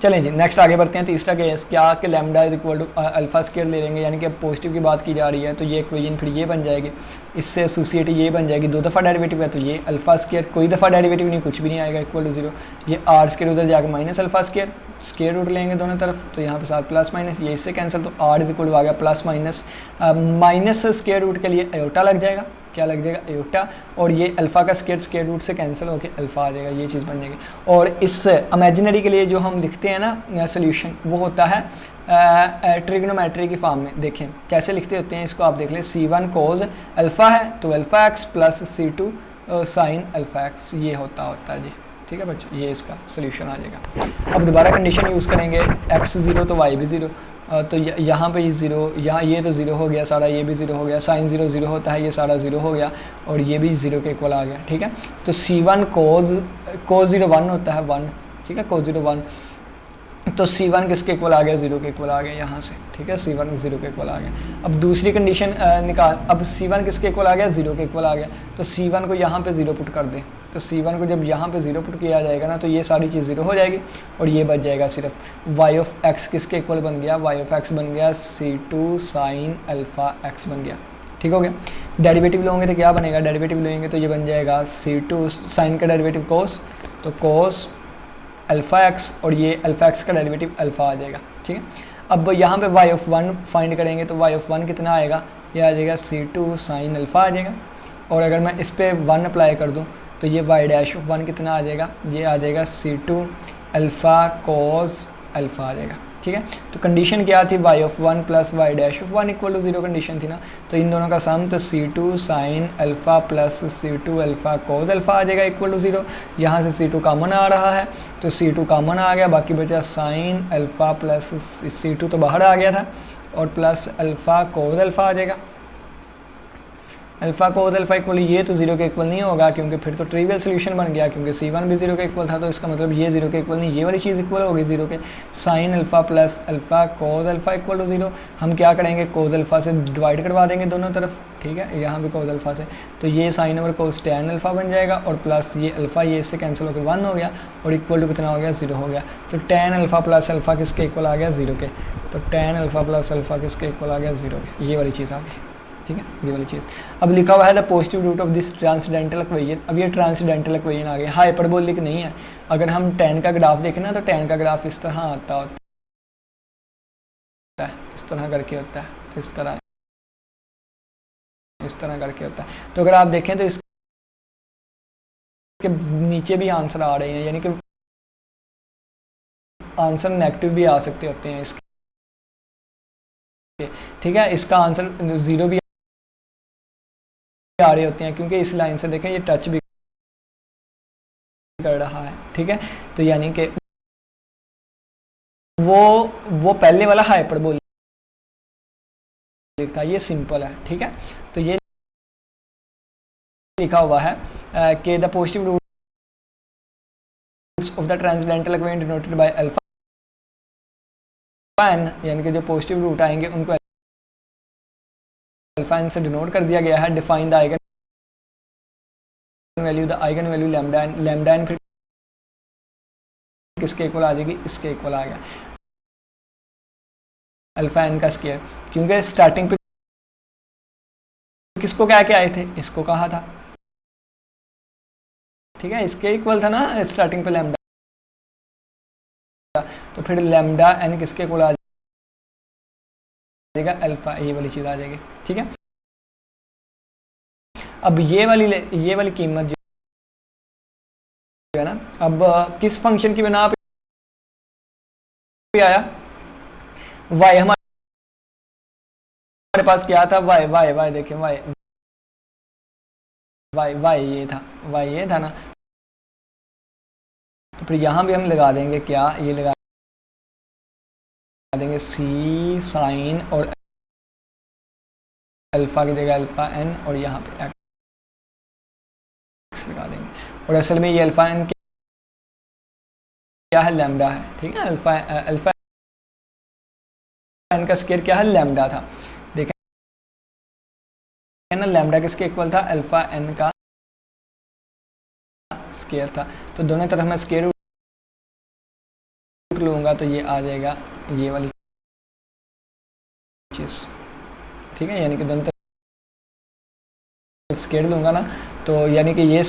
चलें जी नेक्स्ट आगे बढ़ते हैं। तीसरा केस क्या कि lambda is equal to alpha square ले लेंगे, यानी कि अब पॉजिटिव की बात की जा रही है, तो ये इक्वेशन फिर ये बन जाएगी, इससे एसोसिएट ये बन जाएगी, 2 दफ़ा डेरिवेटिव है तो ये अल्फा स्क्वायर, कोई दफ़ा डेरिवेटिव नहीं, कुछ भी नहीं आएगा, इक्वल टू 0। ये आर स्क्वायर उधर जाकर minus alpha square, square root लेंगे दोनों तरफ, तो यहाँ पे साथ प्लस माइनस, ये इससे कैंसिल, तो आर इज इक्वल टू आ गया plus minus, minus square root के लिए एयोटा लग जाएगा, क्या लग जाएगा, एयोटा, और ये अल्फ़ा का स्क्वायर रूट से कैंसिल होकर अल्फ़ा आ जाएगा, ये चीज़ बन जाएगी। और इस इमेजिनरी के लिए जो हम लिखते हैं ना सोल्यूशन, वो होता है ट्रिग्नोमेट्री की फॉर्म में। देखें कैसे लिखते होते हैं इसको, आप देख लें, C1 कोज अल्फ़ा है तो alpha x plus C2 sine alpha x, ये होता है जी, ठीक है बच्चों, ये इसका सोल्यूशन आ जाएगा। अब दोबारा कंडीशन यूज़ करेंगे, x 0 तो y भी 0, तो यहाँ पे ये 0, यहाँ ये तो 0 हो गया सारा, ये भी 0 हो गया, साइन 0 0 होता है, ये सारा 0 हो गया, और ये भी 0 के इक्वल आ गया, ठीक है। तो C1 कोज 0 1 होता है 1, ठीक है, कोज 0 1, तो C1 किसके इक्वल आ गया, 0 के इक्वल आ गया यहाँ से, ठीक है, C1 0 के इक्वल आ गया। अब दूसरी कंडीशन निकाल, अब C1 किसके इक्वल आ गया, 0 के इक्वल आ गया, तो C1 को यहाँ पे 0 पुट कर दें, तो C1 को जब यहाँ पे 0 पुट किया जाएगा ना, तो ये सारी चीज़ 0 हो जाएगी, और ये बच जाएगा सिर्फ y(x) किसके इक्वल बन गया, y(x) बन गया C2 साइन अल्फ़ा x बन गया, ठीक हो गया। डेरिवेटिव लोगे तो क्या बनेगा, डेरिवेटिव लेंगे तो ये बन जाएगा C2 साइन का डेरिवेटिव कोस, तो कोस अल्फ़ा एक्स, और ये अल्फ़ा एक्स का डेरिवेटिव अल्फ़ा आ जाएगा, ठीक है। अब यहाँ पे y(1) फाइंड करेंगे तो y(1) कितना आएगा, ये आ जाएगा C2 साइन अल्फ़ा आ जाएगा, और अगर मैं इस पर 1 अप्लाई कर दूँ तो ये y'(1) कितना आ जाएगा, ये आ जाएगा C2 अल्फ़ा कोस अल्फ़ा आ जाएगा, ठीक है। तो कंडीशन क्या थी, y(1) plus y'(1) equal to 0 condition थी ना, तो इन दोनों का सम, तो C2 sine alpha plus C2 alpha cos alpha आ जाएगा इक्वल टू 0। यहाँ से C2 कॉमन आ रहा है, तो C2 कॉमन आ गया, बाकी बचा साइन अल्फ़ा प्लस C2 तो बाहर आ गया था, और प्लस अल्फ़ा कोस अल्फ़ा आ जाएगा, अल्फ़ा कोस अल्फ़ा इक्वल, ये तो 0 के इक्वल नहीं होगा, क्योंकि फिर तो ट्रिवियल सोल्यूशन बन गया, क्योंकि C1 भी 0 के इक्वल था, तो इसका मतलब ये 0 के इक्वल नहीं, ये वाली चीज़ इक्वल होगी 0 के, sine alpha plus alpha cos alpha equal to 0। हम क्या करेंगे, कोस अल्फ़ा से डिवाइड करवा देंगे दोनों तरफ, ठीक है, यहाँ भी कोस अल्फ़ा से, तो ये साइन ओवर कोस टैन अल्फ़ा बन जाएगा, और प्लस ये अल्फ़ा, ये इससे कैंसिल होकर 1 हो गया, और इक्वल टू कितना हो गया, 0 हो गया। तो टैन अल्फ़ा प्लस अल्फ़ा किसके इक्वल आ गया, 0 के, तो टैन अल्फ़ा प्लस अल्फ़ा किसके इक्वल आ गया, 0 के, ये वाली चीज़ आ गई, ठीक है, ये वाली चीज़। अब लिखा हुआ है the positive root of this transcendental equation, अब ये ट्रांसडेंटल इक्वेशन आ गई, हाइपरबोलिक नहीं है। अगर हम tan का ग्राफ देखें ना, तो tan का ग्राफ इस तरह आता होता है, इस तरह करके होता है, इस तरह करके होता है। तो अगर आप देखें तो इसके नीचे भी आंसर आ रहे हैं, यानी कि आंसर नेगेटिव भी आ सकते होते हैं इसके, ठीक है, इसका आंसर 0 भी आ रहे होते हैं, क्योंकि इस लाइन से देखें ये टच भी कर रहा है, ठीक है। तो यानी कि वो पहले वाला हाइपरबोलिक था, ये सिंपल है, ठीक है। तो ये लिखा हुआ है कि the positive roots of the transcendental equation denoted by alpha N, यानी कि जो पॉजिटिव रूट आएंगे उनको अल्फा एन से डिनोट कर दिया गया है। Define the eigen value, the eigen value lambda N फिर किसके इक्वल आ जाएगी, इसके इक्वल आ गया, अल्फा एन का स्क्वायर, क्योंकि स्टार्टिंग पे किसको क्या के आए थे, इसको कहा था, ठीक है, इसके इक्वल था ना स्टार्टिंग पे लैम्डा, तो फिर लैम्डा एन किसके इक्वल आ जाएगा, अल्फा, ये वाली चीज़ आ जाएगी, ठीक है। अब ये वाली कीमत जो है ना, अब किस फंक्शन की बिना पे आया, y हमारे पास क्या था, y देखें, y वाई वाई ये था ना, तो फिर यहाँ भी हम लगा देंगे क्या, ये लगा देंगे सी साइन और अल्फा की जगह अल्फा एन और यहाँ पे एक्स लगा देंगे। और असल में ये अल्फा एन क्या है, लैम्डा है, ठीक है। अल्फा एन का स्क्वायर क्या है, लैम्डा था। देखें ना, लैम्डा किसके इक्वल था, अल्फा एन का स्क्वायर था। तो दोनों तरफ मैं स्क्वायर रूट लूँगा तो ये आ जाएगा ये वाली चीज़, ठीक है। यानी कि दोनों तरफ स्क्वायर लूँगा ना, तो यानी कि ये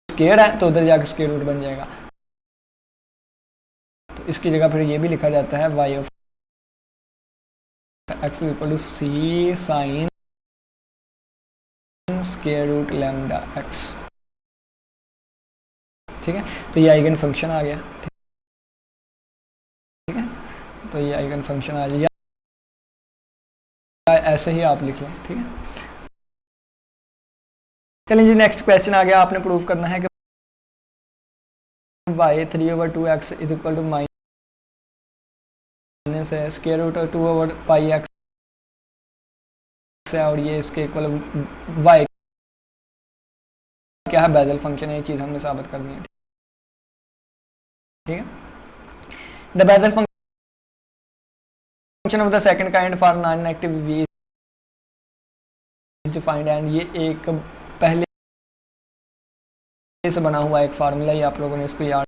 स्क्वायर है तो उधर जाकर स्क्वायर रूट बन जाएगा। तो इसकी जगह फिर ये भी लिखा जाता है Y of X equal to C sine square root lambda X, ठीक है। तो ये आइगन फंक्शन आ गया, ठीक है। तो ये आइगन फंक्शन आ जाएगा, ऐसे ही आप लिख लें, ठीक है। चलिए जी, नेक्स्ट क्वेश्चन आ गया। आपने प्रूव करना है कि Y 3/2x is equal to minus है स्क्वायर रूट 2/πx है, और ये इसके इक्वल वाई क्या है, बेजल फंक्शन है। ये चीज़ हमने साबित करनी है, ठीक है। The Bessel function of the second kind for non negative v is defined, and ये एक पहले से बना हुआ एक फार्मूला, ये आप लोगों ने इसको याद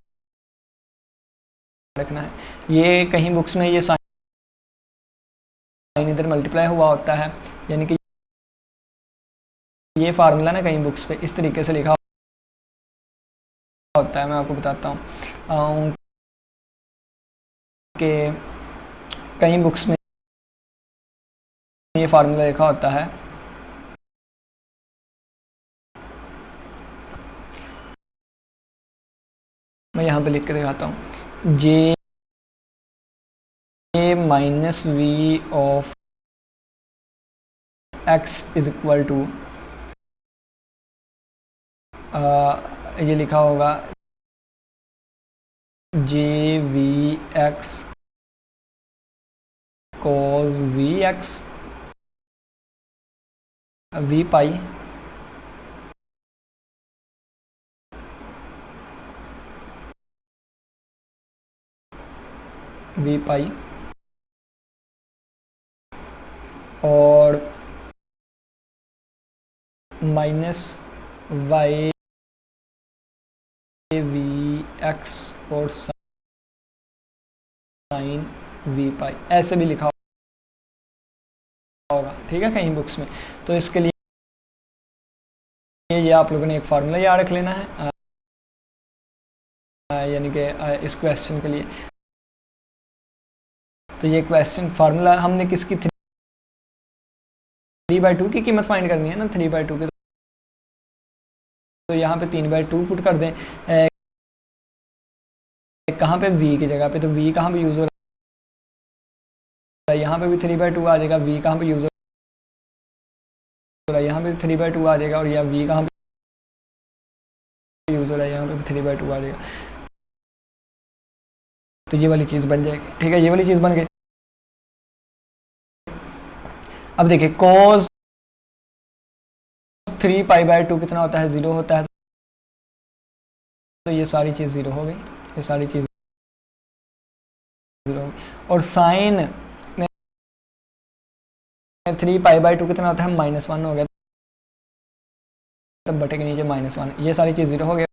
रखना है। ये कहीं बुक्स में ये साइन इधर मल्टीप्लाई हुआ होता है, यानी कि ये फार्मूला ना कहीं बुक्स पे इस तरीके से लिखा होता है। मैं आपको बताता हूँ कि कहीं बुक्स में ये फार्मूला लिखा होता है, मैं यहाँ पे लिख के दिखाता हूँ, J minus V of X is equal to, ये लिखा होगा J V X cos V X V pi और माइनस वाई वी एक्स और साइन वी पाई, ऐसे भी लिखा होगा, ठीक है, कहीं बुक्स में। तो इसके लिए ये आप लोगों ने एक फार्मूला याद रख लेना है, यानी कि इस क्वेश्चन के लिए। तो ये क्वेश्चन फार्मूला हमने किसकी 3/2 की कीमत फाइंड करनी है ना, 3/2 की। तो यहाँ पे 3/2 पुट कर दें कहाँ पे, v की जगह पे। तो v कहाँ पे यूज हो रहा है, यहाँ पे भी 3/2 आ जाएगा। v कहाँ पे यूज हो रहा है, यहाँ पे भी 3/2 आ जाएगा। और यह v कहाँ पे यूज हो रहा है, यहाँ पे भी 3/2 आ जाएगा। तो ये वाली चीज़ बन जाएगी, ठीक है। ये वाली चीज़ बन गई। अब देखिए cos 3π/2 कितना होता है, 0 होता है। तो ये सारी चीज़ 0 हो गई, ये सारी चीज़ 0 हो गई। और साइन 3π/2 कितना होता है, -1 हो गया। तब बटे के नीचे -1, ये सारी चीज़ 0 हो गया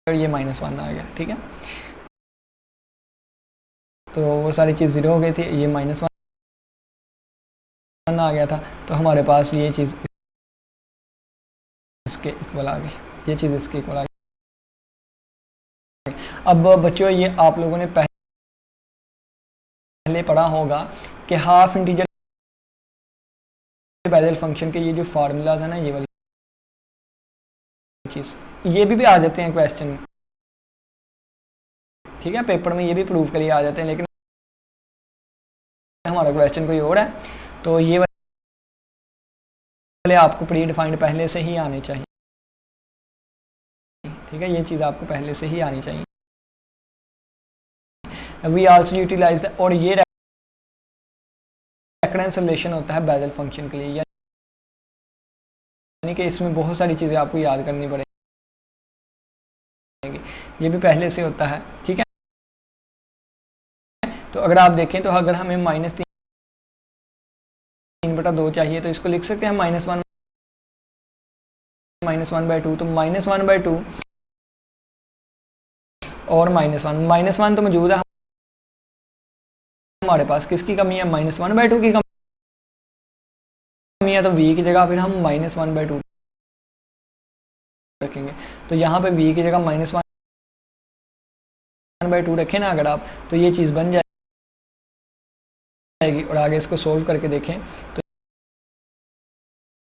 और ये -1 आ गया, ठीक है। तो वो सारी चीज़ 0 हो गई थी, ये -1 आ गया था। तो हमारे पास ये चीज़ इसके इक्वल आ गई, ये चीज़ इसके इक्वल आ गई। अब बच्चों, ये आप लोगों ने पहले पढ़ा होगा कि हाफ इंटीजर बेजल फंक्शन के ये जो फार्मूलाज है ना, ये वाली चीज़, ये भी आ जाते हैं क्वेश्चन, ठीक है। पेपर में ये भी प्रूव के लिए आ जाते हैं, लेकिन हमारा क्वेश्चन कोई और है। तो ये आपको प्री डिफाइंड पहले से ही आने चाहिए, ठीक है, ये चीज़ आपको पहले से ही आनी चाहिए। वी आल्सो यूटिलाइज और ये रेकरेंस रिलेशन होता है बेजल फंक्शन के लिए, यानी कि इसमें बहुत सारी चीज़ें आपको याद करनी पड़ेगी, ये भी पहले से होता है, ठीक है। तो अगर आप देखें तो अगर हमें -3/2 चाहिए तो इसको लिख सकते हैं -1 -1/2, तो -1/2 और -1 तो मौजूद है हमारे पास, किसकी कमी है, -1/2 की कमी है, तो v की जगह फिर हम -1/2 रखेंगे। तो यहाँ पे v की जगह -1/2 रखें ना अगर आप, तो ये चीज़ बन जाएगी। और आगे इसको सोल्व करके देखें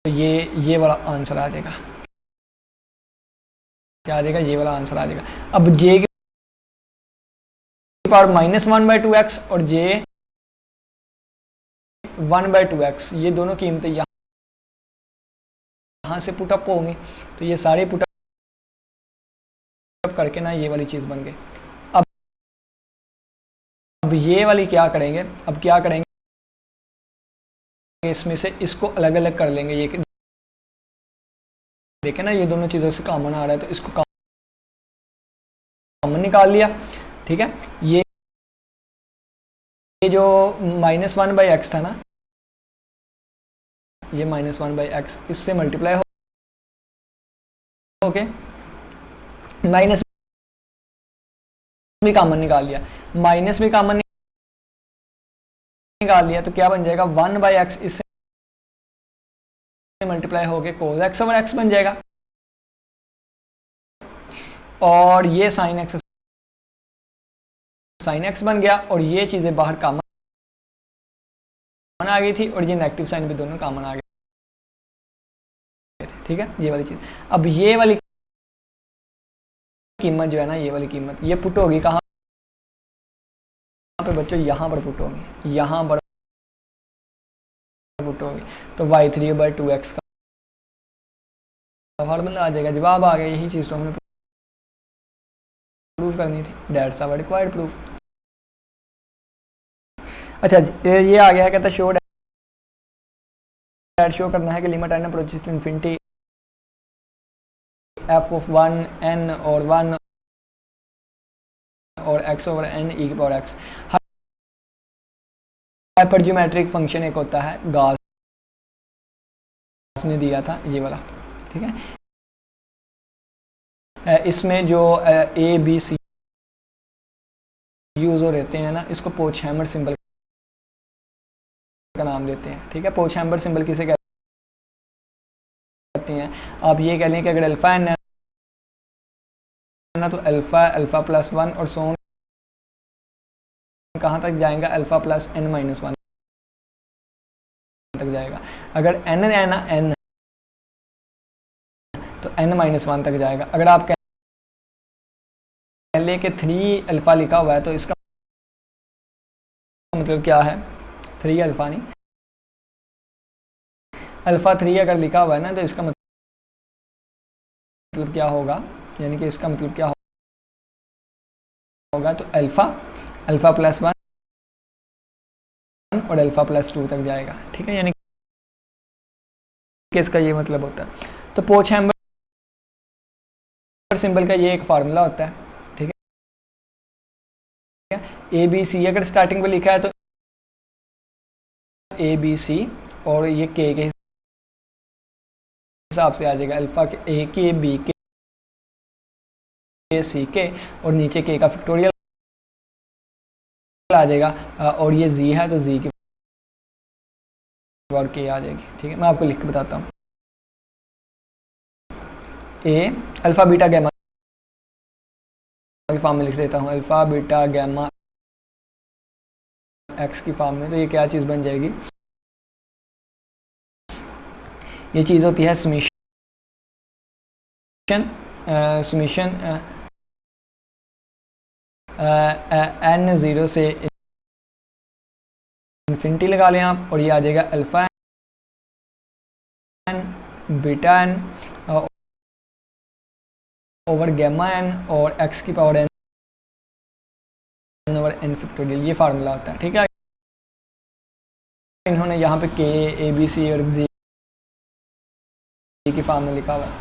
तो ये वाला आंसर आ जाएगा, क्या आ जाएगा, ये वाला आंसर आ जाएगा। अब j की पावर -1/2x और j 1/2x, ये दोनों कीमतें यहाँ से पुट अप होंगी, तो ये सारे पुट अप करके ना ये वाली चीज़ बन गई। अब ये वाली क्या करेंगे, अब क्या करेंगे, इसमें से इसको अलग अलग कर लेंगे। ये देखें ना, ये दोनों चीज़ों से कॉमन आ रहा है, तो इसको कॉमन निकाल लिया, ठीक है। ये जो -1/x था ना, ये -1/x इससे मल्टीप्लाई हो के माइनस भी कॉमन निकाल लिया, माइनस भी कॉमन निकाल लिया, तो क्या बन जाएगा, 1/x इससे मल्टीप्लाई हो के cos x/x बन जाएगा, और ये sin x बन गया, और ये चीज़ें बाहर कॉमन आ गई थी, और ये नेगेटिव साइन भी दोनों कॉमन आ गए थे, ठीक है, ये वाली चीज़। अब ये वाली कीमत जो है ना, ये वाली कीमत ये पुट होगी कहाँ पे बच्चों, यहाँ पर पुट होगी, यहाँ पर पुट होगी, तो y3/2x का फार्मूला आ जाएगा, जवाब आ गया। यही चीज़ तो हमने प्रूव करनी थी, दैट्स आवर रिक्वायर्ड प्रूफ। अच्छा जी, ये आ गया है, कहता है शो दैट, शो करना है कि limit n approaches to infinity f of 1 n और 1 और x/n e की पावर x। हाइपरज्योमेट्रिक फंक्शन एक होता है, गॉस ने दिया था ये वाला, ठीक है। इसमें जो a b c यूज हो रहते हैं ना, इसको पोचहैमर सिंबल का नाम देते हैं, ठीक है। पोचहैमर सिंबल किसे कहते हैं, आप ये कह लें कि अगर अल्फा n है ना, तो अल्फा प्लस 1 और सो कहाँ तक जाएगा, अल्फा प्लस n-1 तक जाएगा। अगर n है ना, n तो n-1 तक जाएगा। अगर आप कह लें कि 3 अल्फा लिखा हुआ है, तो इसका मतलब क्या है, 3 अल्फा नहीं, अल्फा 3 अगर लिखा हुआ है ना, तो इसका मतलब क्या होगा, यानी कि इसका मतलब क्या होगा, तो अल्फा प्लस 1 और अल्फा प्लस 2 तक जाएगा, ठीक है, यानी कि इसका ये मतलब होता है। तो पोचहैमर सिंबल का ये एक फार्मूला होता है, ठीक है। ए बी सी अगर स्टार्टिंग में लिखा है तो ए बी सी, और ये के हिसाब से आ जाएगा, अल्फा के ए के बी के सी के, और नीचे के का फैक्टोरियल आ जाएगा, और ये जी है तो जी की पावर के आ जाएगी, ठीक है। मैं आपको लिख के बताता हूँ, ए अल्फा बीटा गैमा की फॉर्म में लिख देता हूँ, अल्फा बीटा गैमा एक्स की फॉर्म में, तो ये क्या चीज़ बन जाएगी, ये चीज़ होती है समीशन n0 से इन्फिनिटी लगा लें आप, और ये आ जाएगा alpha beta N over gamma N और एक्स की power N over N factorial, ये फार्मूला होता है। ठीक है, इन्होंने यहाँ पे के ए बी सी और जी की फॉर्म में लिखा हुआ है।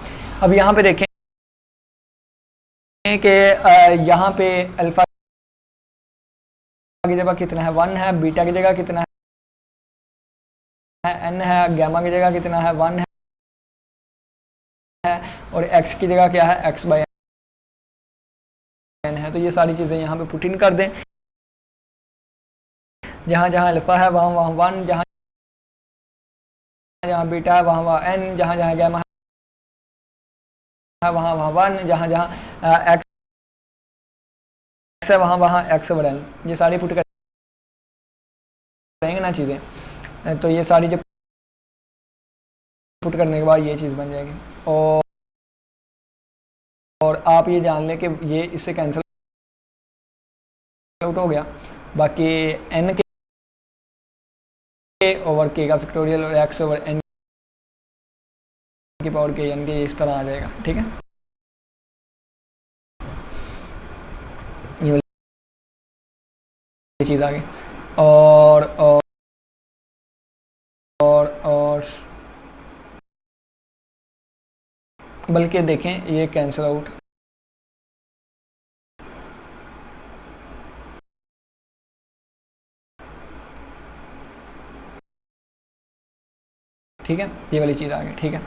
अब यहाँ पे देखें कि यहाँ पे अल्फा की जगह कितना है 1 है, बीटा की जगह कितना है n है, गैमा की जगह कितना है 1 है और x की जगह क्या है x बाई n है। तो ये सारी चीज़ें यहाँ पे पुट इन कर दें, जहाँ जहाँ अल्फा है वहाँ वहाँ 1, जहाँ जहाँ बीटा है वहाँ वहाँ n, जहाँ जहाँ गैमा है वहाँ वहाँ 1, जहाँ जहाँ x है वहाँ वहाँ x ओवर n, ये सारी पुट करेंगे ना चीज़ें। तो ये सारी जब पुट करने के बाद ये चीज़ बन जाएगी। और आप ये जान लें कि ये इससे कैंसिल आउट हो गया, बाकी n के ओवर k का फैक्टोरियल और x ओवर n की पावर k n के इस तरह आ जाएगा। ठीक है, ये वाली चीज़ आ गई। और बल्कि देखें ये कैंसिल आउट, ठीक है, ये वाली चीज़ आ गई। ठीक है,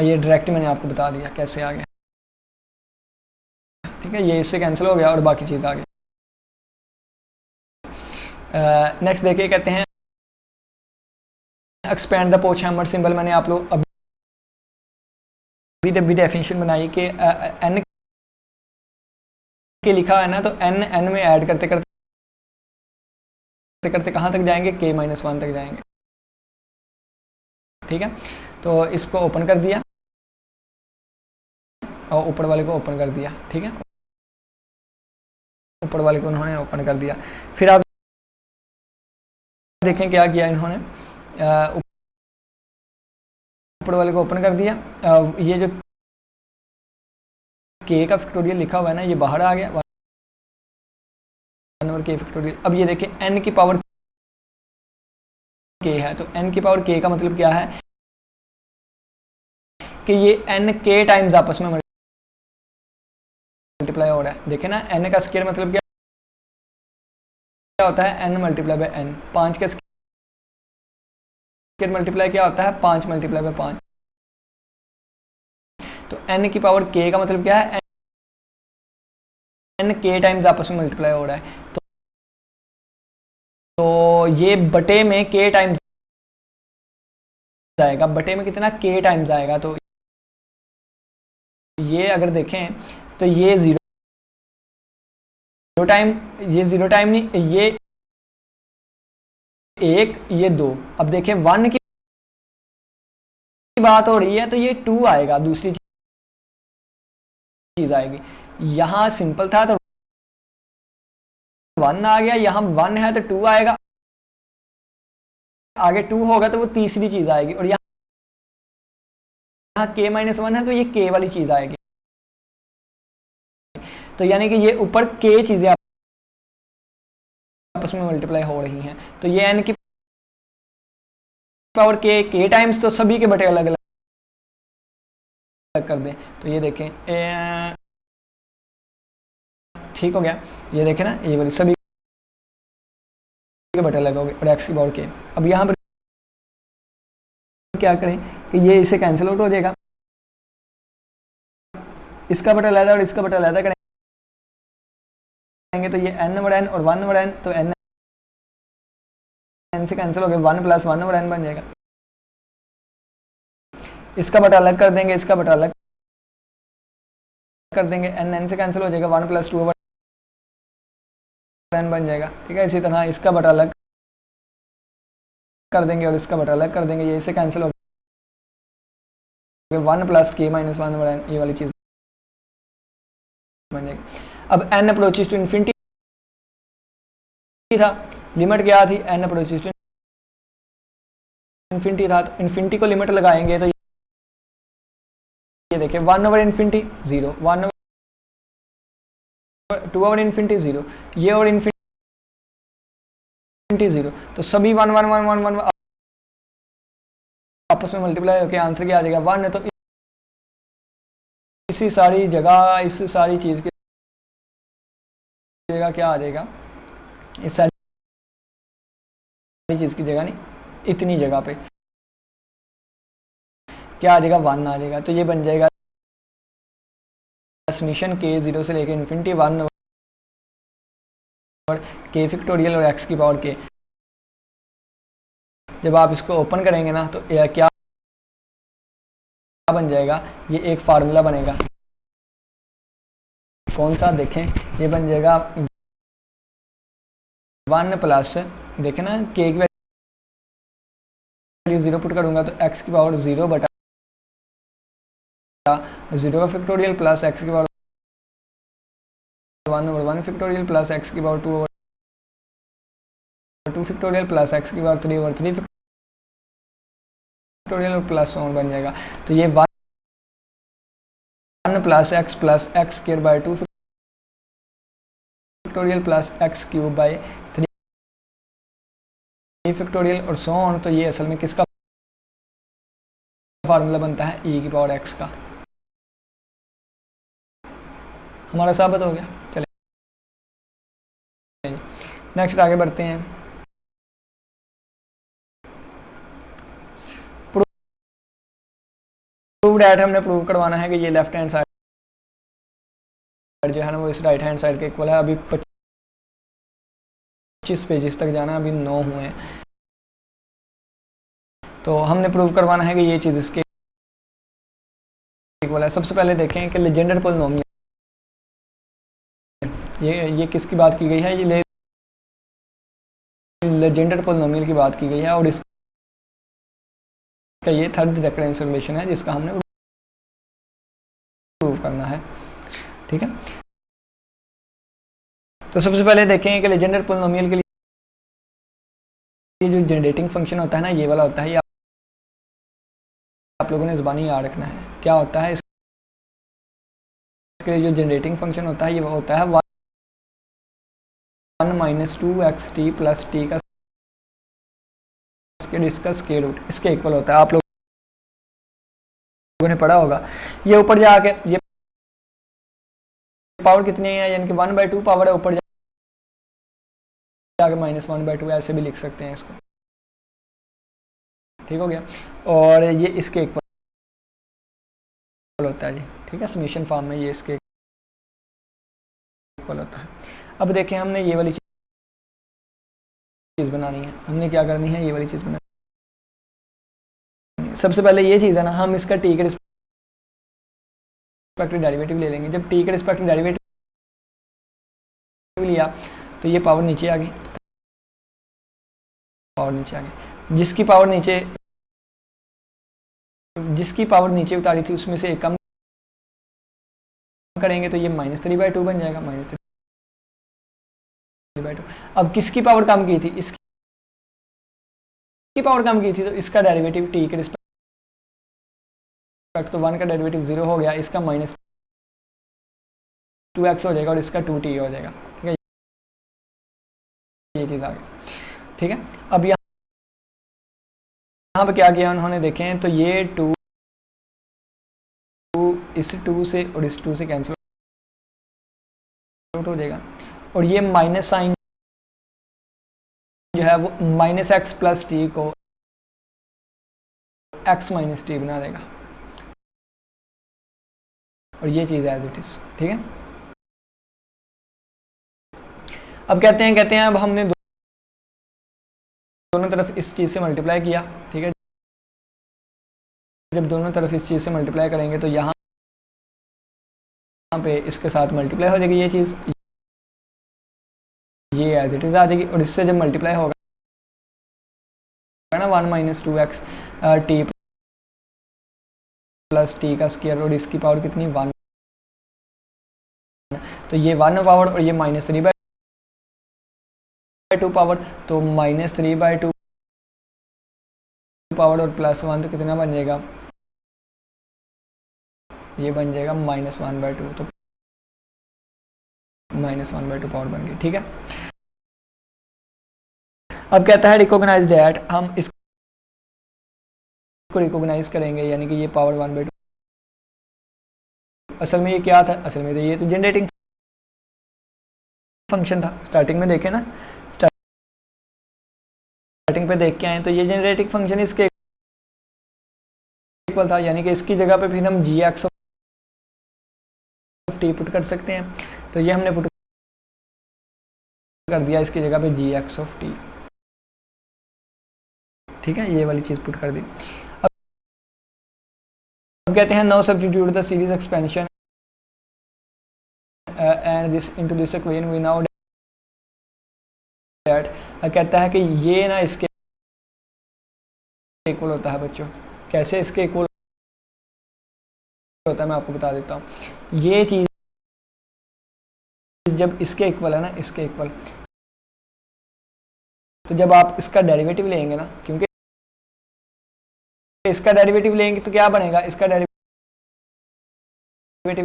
ये डायरेक्ट मैंने आपको बता दिया कैसे आ गया। ठीक है, ये इससे कैंसिल हो गया और बाकी चीज़ आ गई। नेक्स्ट देखिए, कहते हैं एक्सपेंड द पोच हैमर सिंबल। मैंने आप लोग अभी डेफिनेशन बनाई कि n के लिखा है ना, तो n में ऐड करते करते कहाँ तक जाएंगे k -1 तक जाएंगे। ठीक है, तो इसको ओपन कर दिया और ऊपर वाले को ओपन कर दिया। ठीक है, ऊपर वाले को उन्होंने ओपन कर दिया। फिर आप देखें क्या किया इन्होंने, ऊपर वाले को ओपन कर दिया, ये जो k का फैक्टोरियल लिखा हुआ है ना, ये बाहर आ गया 1 ओवर k फैक्टोरियल। अब ये देखें n की पावर k है, तो n की पावर k का मतलब क्या है कि ये n k टाइम्स आपस में मल्टीप्लाई हो रहा है। देखें ना, n का स्क्वायर मतलब क्या होता है n मल्टीप्लाई बाय n। 5 का स्क्वायर मल्टीप्लाई क्या होता है 5 मल्टीप्लाई बाय 5। तो n की पावर k का मतलब क्या है n k टाइम्स आपस में मल्टीप्लाई हो रहा है। तो ये बटे में k टाइम्स आएगा, बटे में कितना k टाइम्स आएगा। तो ये अगर देखें तो ये जीरो टाइम, ये जीरो टाइम नहीं, ये 1, ये 2। अब देखें 1 की बात हो रही है तो ये 2 आएगा, दूसरी चीज आएगी। यहां सिंपल था तो 1 आ गया, यहां 1 है तो 2 आएगा, आगे 2 होगा तो वो तीसरी चीज आएगी। और यहाँ k -1 है तो ये k वाली चीज आएगी। तो यानी कि ये ऊपर k चीजें आपस में मल्टीप्लाई हो रही हैं। तो ये n की पावर k टाइम्स, तो सभी के बटे अलग अलग कर दें। तो ये देखें ठीक हो गया, ये देखें ना, ये वाली सभी के बटे अलग हो गए और x की पावर k। अब यहाँ पर क्या करें कि ये इसे कैंसिल आउट हो जाएगा, इसका बटा अलग और इसका बटा अलग करेंगे तो ये n ओवर n और 1 ओवर n, तो n से कैंसिल हो गया, 1 + 1 ओवर n बन जाएगा। इसका बटा अलग कर देंगे, इसका बटा अलग कर देंगे, n से कैंसिल हो जाएगा, 1 + 2 ओवर n बन जाएगा। ठीक है, इसी तरह इसका बटा अलग कर देंगे और इसका बटा अलग कर देंगे, ये इससे कैंसिल हो गया, 1 + k - 1 ओवर n, ये वाली चीज बन जाएगी। अब n अप्रोचेस टू इन्फिनिटी था, लिमिट क्या थी n अप्रोचेस टू इन्फिनिटी था, तो इन्फिनिटी को लिमिट लगाएंगे तो ये देखिए 1/इन्फिनिटी 0, 2/इन्फिनिटी 0, ये और इन्फिनिटी 0, तो सभी 1 1 1 1 1 आपस में मल्टीप्लाई होकर आंसर क्या आ जाएगा 1 है। तो इसी सारी जगह, इस सारी चीज़ की जगह क्या आ जाएगा, इस सारी चीज़ की जगह नहीं, इतनी जगह पे क्या आ जाएगा 1 आ जाएगा। तो ये बन जाएगा समीशन के 0 से लेकर इन्फिनिटी 1 और के फैक्टोरियल और एक्स की पावर के। जब आप इसको ओपन करेंगे ना तो क्या बन जाएगा, ये एक फार्मूला बनेगा। कौन सा देखें, ये बन जाएगा 1 प्लस, देखें ना के की वैल्यू 0 पुट करूंगा तो एक्स की पावर 0 बटा 0 का फैक्टोरियल प्लस एक्स की power 1 over 1 factorial plus X की power 2 over 2 factorial plus X की पावर 3 ओवर 3 फैक्टोरियल और प्लस ऑन बन जाएगा। तो ये 1 plus X square by 2 factorial plus X cube by 3 factorial और सो ऑन। तो ये असल में किसका फार्मूला बनता है, e की पावर x का। हमारा साबित हो गया। चलिए नेक्स्ट आगे बढ़ते हैं। प्रूव डैट हमने प्रूव करवाना है कि ये लेफ्ट हैंड साइड जो है ना वो इस राइट हैंड साइड के इक्वल है। अभी 25 पेजेस तक जाना, अभी 9 हुए हैं। तो हमने प्रूव करवाना है कि ये चीज़ इसके इक्वल है। सबसे पहले देखें कि लेजेंडर पोलिनोमियल, ये किसकी बात की गई है, ये लेजेंडर पोलिनोमियल की बात की गई है और इसका ये थर्ड डिफरेंस रिलेशन है जिसका हमने प्रूव करना है। ठीक है, तो सबसे पहले देखें कि लेजेंडर पोलिनोमियल के लिए जो जनरेटिंग फंक्शन होता है ना, ये वाला होता है। ये आप लोगों ने ज़बानी याद रखना है। क्या होता है इसके जो जनरेटिंग फंक्शन होता है, ये होता है 1 माइनस 2xt प्लस टी का इसका स्क्वायर रूट, इसके इक्वल होता है। आप लोगों ने पढ़ा होगा। ये ऊपर जाके ये पावर कितनी है, यानी कि 1/2 पावर है, ऊपर जाके -1/2 ऐसे भी लिख सकते हैं इसको। ठीक हो गया, और ये इसके इक्वल होता है जी। ठीक है, समीशन फॉर्म में ये इसके इक्वल होता है। अब देखें, हमने ये वाली चीज़ बनानी है। हमने क्या करनी है, ये वाली चीज़ बनानी है। सबसे पहले ये चीज़ है ना, हम इसका टी के रिस्पेक्टिव डेरिवेटिव ले लेंगे। जब टी के रिस्पेक्टिव डेरिवेटिव लिया तो ये पावर नीचे आ गई, पावर नीचे आ गई। जिसकी पावर नीचे उतारी थी उसमें से एक कम करेंगे तो ये -3/2 बन जाएगा, -3/2। अब किसकी पावर कम की थी, इसकी पावर कम की थी, तो इसका डेरिवेटिव टी के रिस्पेक्ट, तो 1 का डेरिवेटिव 0 हो गया, इसका -2x हो जाएगा और इसका 2t हो जाएगा। ठीक है, ये चीज़ आ गई। ठीक है, अब यहाँ पे क्या किया उन्होंने, देखें तो ये 2 इस 2 से और इस 2 से कैंसिल आउट हो जाएगा, और ये माइनस साइन जो है वो -x प्लस टी को x माइनस टी बना देगा, और ये चीज़ एज इट इज। ठीक है, अब कहते हैं अब हमने दोनों तरफ इस चीज़ से मल्टीप्लाई किया। ठीक है, जब दोनों तरफ इस चीज़ से मल्टीप्लाई करेंगे तो यहाँ पे इसके साथ मल्टीप्लाई हो जाएगी ये चीज़, ये एज इट इज़ आ जाएगी, और इससे जब मल्टीप्लाई होगा ना 1 minus 2x T plus T का स्क्वायर, और इसकी पावर कितनी 1, तो ये 1 पावर और ये -3/2 पावर, तो -3/2 पावर और +1 तो कितना बन जाएगा, ये बन जाएगा -1/2, तो -1/2 पावर बन गई। ठीक है, अब कहता है रिकॉग्नाइज डैट, हम इसको रिकॉग्नाइज करेंगे, यानी कि ये पावर 1/2। असल में ये क्या था, असल में तो ये तो जनरेटिंग फंक्शन था। स्टार्टिंग में देखे ना, स्टार्टिंग पे देख के आए तो ये जनरेटिंग फंक्शन इसके इक्वल था, यानी कि इसकी जगह पे फिर हम g(x) पुट कर सकते हैं। तो ये हमने पुट कर दिया इसकी जगह पे g(x). ठीक है, ये वाली चीज़ पुट कर दी। अब कहते हैं now substitute the series expansion and this into this equation we now that, कहता है कि ये ना इसके इक्वल होता है बच्चों। कैसे इसके इक्वल होता है मैं आपको बता देता हूँ। ये चीज़ जब इसके इक्वल है ना, इसके इक्वल, तो जब आप इसका डेरिवेटिव लेंगे ना, क्योंकि इसका डेरिवेटिव लेंगे तो क्या बनेगा, इसका डेरिवेटिव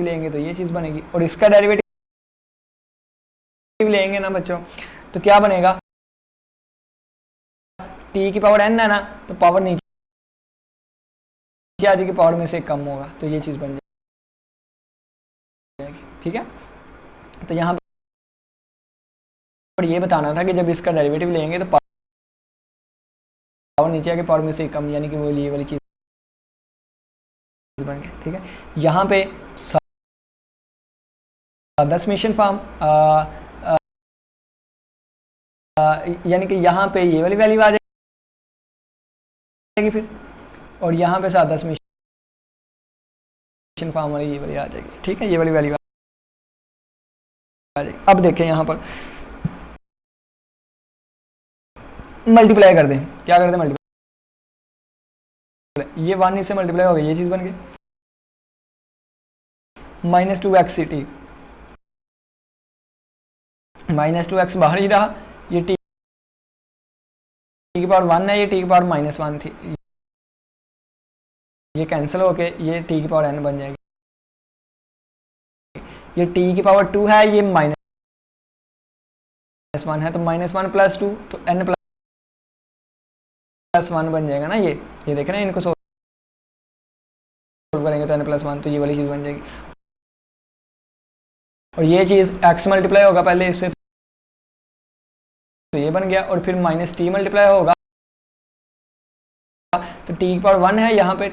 लेंगे तो ये चीज़ बनेगी, और इसका डेरिवेटिव लेंगे ना बच्चों तो क्या बनेगा, t की पावर n है ना, तो पावर नीचे आ जाएगी, पावर में से कम होगा, तो ये चीज़ बन जाएगी। ठीक है, तो यहाँ पर ये बताना था कि जब इसका डेरिवेटिव लेंगे तो पावर नीचे आके पावर में से कम, यानी कि वो ये वाली चीज़ बन गई। ठीक है, यहाँ पे सादा समेशन फॉर्म, यानी कि यहाँ पे ये वाली वैल्यू आ जाएगी फिर, और यहाँ पे सादा समेशन फॉर्म वाली ये वाली आ जाएगी। ठीक है, ये वाली वैल्यू आ जाएगी। अब देखें यहाँ पर मल्टीप्लाई कर दें, क्या कर दें, मल्टीप्लाई, ये 1 से मल्टीप्लाई हो गई, ये चीज़ बन गई -2x टी, -2x बाहर ही रहा, ये t की पावर 1 है, ये t की पावर -1 थी, ये कैंसिल होके ये t की पावर n बन जाएगी। ये t की पावर 2 है, ये -1 है, तो -1 + 2 तो n + 1 बन जाएगा ना। ये देखें ना, इनको सोल्व करेंगे तो n + 1, तो ये वाली चीज़ बन जाएगी। और ये चीज़ x मल्टीप्लाई होगा पहले इससे, तो ये बन गया, और फिर -t मल्टीप्लाई होगा, तो t की पावर 1 है, यहाँ पे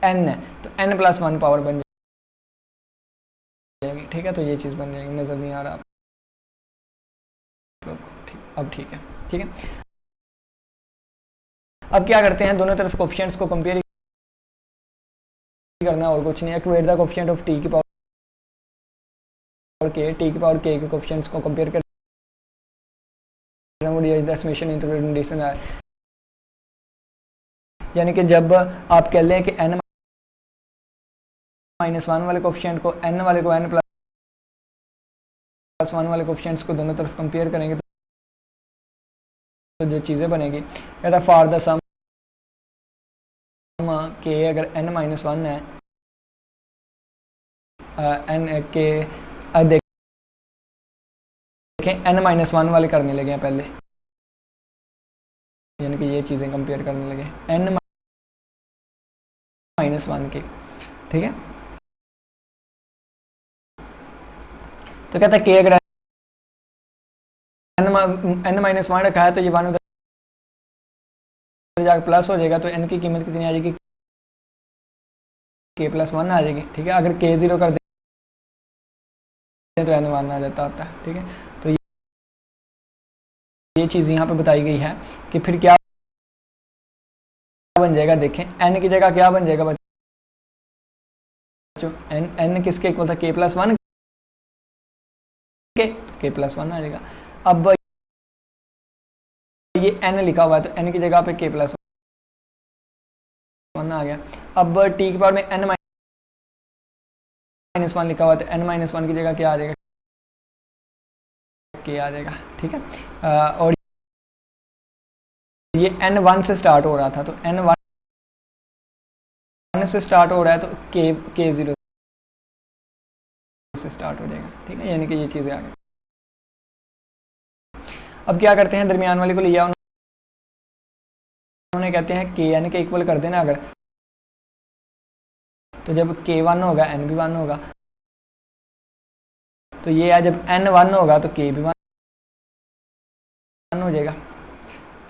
n है, तो n + 1 पावर बन जाएगी। ठीक है, तो ये चीज़ बन जाएगी, नज़र नहीं आ रहा आप लोग को, अब ठीक है। ठीक है, अब क्या करते हैं, दोनों तरफ कोफिशिएंट्स को कंपेयर करना है, और कुछ नहीं है। Equate the coefficient of t की पावर k, t की पावर k के कोफिशिएंट्स को कंपेयर कर यानी कि जब आप कह लें कि n -1 वाले कोफिशिएंट को n वाले को n + 1 वाले कोफिशिएंट्स को दोनों तरफ कंपेयर करेंगे तो जो चीज़ें बनेगी, कहता फॉर द सम k अगर n -1 है, n के देखें n -1 वाले करने लगे हैं पहले, यानी कि ये चीज़ें कंपेयर करने लगे n -1 के। ठीक है, तो कहता है k अगर n -1 रखा है तो ये 1 उधर जाकर प्लस हो जाएगा, तो n की कीमत कितनी आ जाएगी, k + 1 आ जाएगी। ठीक है, अगर k 0 कर दें तो n 1 आ जाता होता है। ठीक है, तो ये चीज़ यहाँ पे बताई गई है कि फिर क्या बन जाएगा, देखें n की जगह क्या बन जाएगा बच्चों, n किसके इक्वल था, k + 1 के, k + 1 आ जाएगा। अब ये n लिखा हुआ है, तो n की जगह पे k + 1 आ गया। अब t की पावर में n -1 लिखा हुआ है, तो n -1 की जगह क्या आ जाएगा, k आ जाएगा। ठीक है, और ये n1 से स्टार्ट हो रहा था, तो n1 से स्टार्ट हो रहा है तो k0 से स्टार्ट हो जाएगा, ठीक है, यानी कि ये चीज़ें आ गई। अब क्या करते हैं, दरमियान वाले को लिया उन्होंने, कहते हैं kn के इक्वल कर देना अगर, तो जब k1 होगा n भी 1 होगा, तो ये है जब n1 होगा तो k भी 1 हो जाएगा।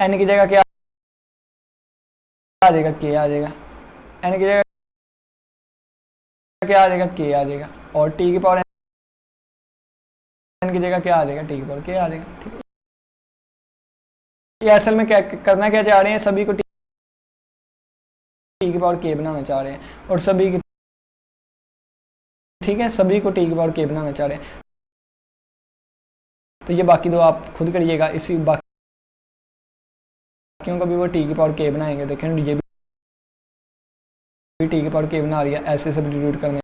n की जगह क्या आ जाएगा, k आ जाएगा, n की जगह क्या आ जाएगा, k आ जाएगा, और t की पावर n की जगह क्या आ जाएगा, t की पावर k आ जाएगा, ठीक है। ये असल में क्या करना क्या चाह रहे हैं, सभी को t की पावर k बनाना चाह रहे हैं, और सभी की, ठीक है, सभी को t की पावर k बनाना चाह रहे हैं। तो ये बाकी दो आप खुद करिएगा, इसी बाकियों को भी वो t की पावर k बनाएंगे। देखें ये भी t की पावर k बना लिया, ऐसे सब्स्टिट्यूट करने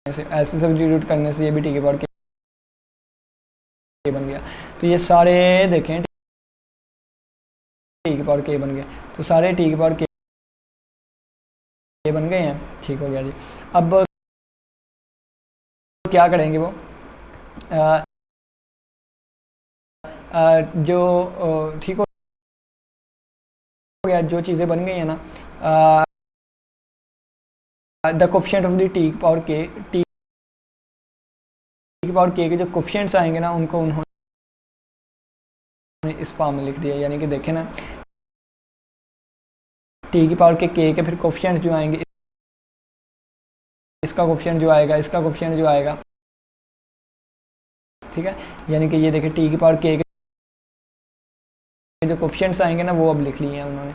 से, ऐसे सब्स्टिट्यूट करने से ये भी t की पावर k बन गया। तो ये सारे देखें t की पावर k बन गए, तो सारे t की पावर k बन गए हैं, ठीक हो गया जी। अब क्या करेंगे वो जो ठीक हो गया, जो चीज़ें बन गई हैं ना, the coefficient of the t की पावर k, t की पावर k के जो कोफिशिएंट्स आएंगे ना, उनको उन्होंने इस फॉर्म में लिख दिया, यानी कि देखें ना, t की पावर के k के फिर कोफिशिएंट जो आएंगे, इसका कोफिशिएंट जो आएगा, इसका कोफिशिएंट जो आएगा, ठीक है, यानी कि ये देखें t की पावर k के जो कोफिशिएंट्स आएंगे ना, वो अब लिख लिए हैं उन्होंने,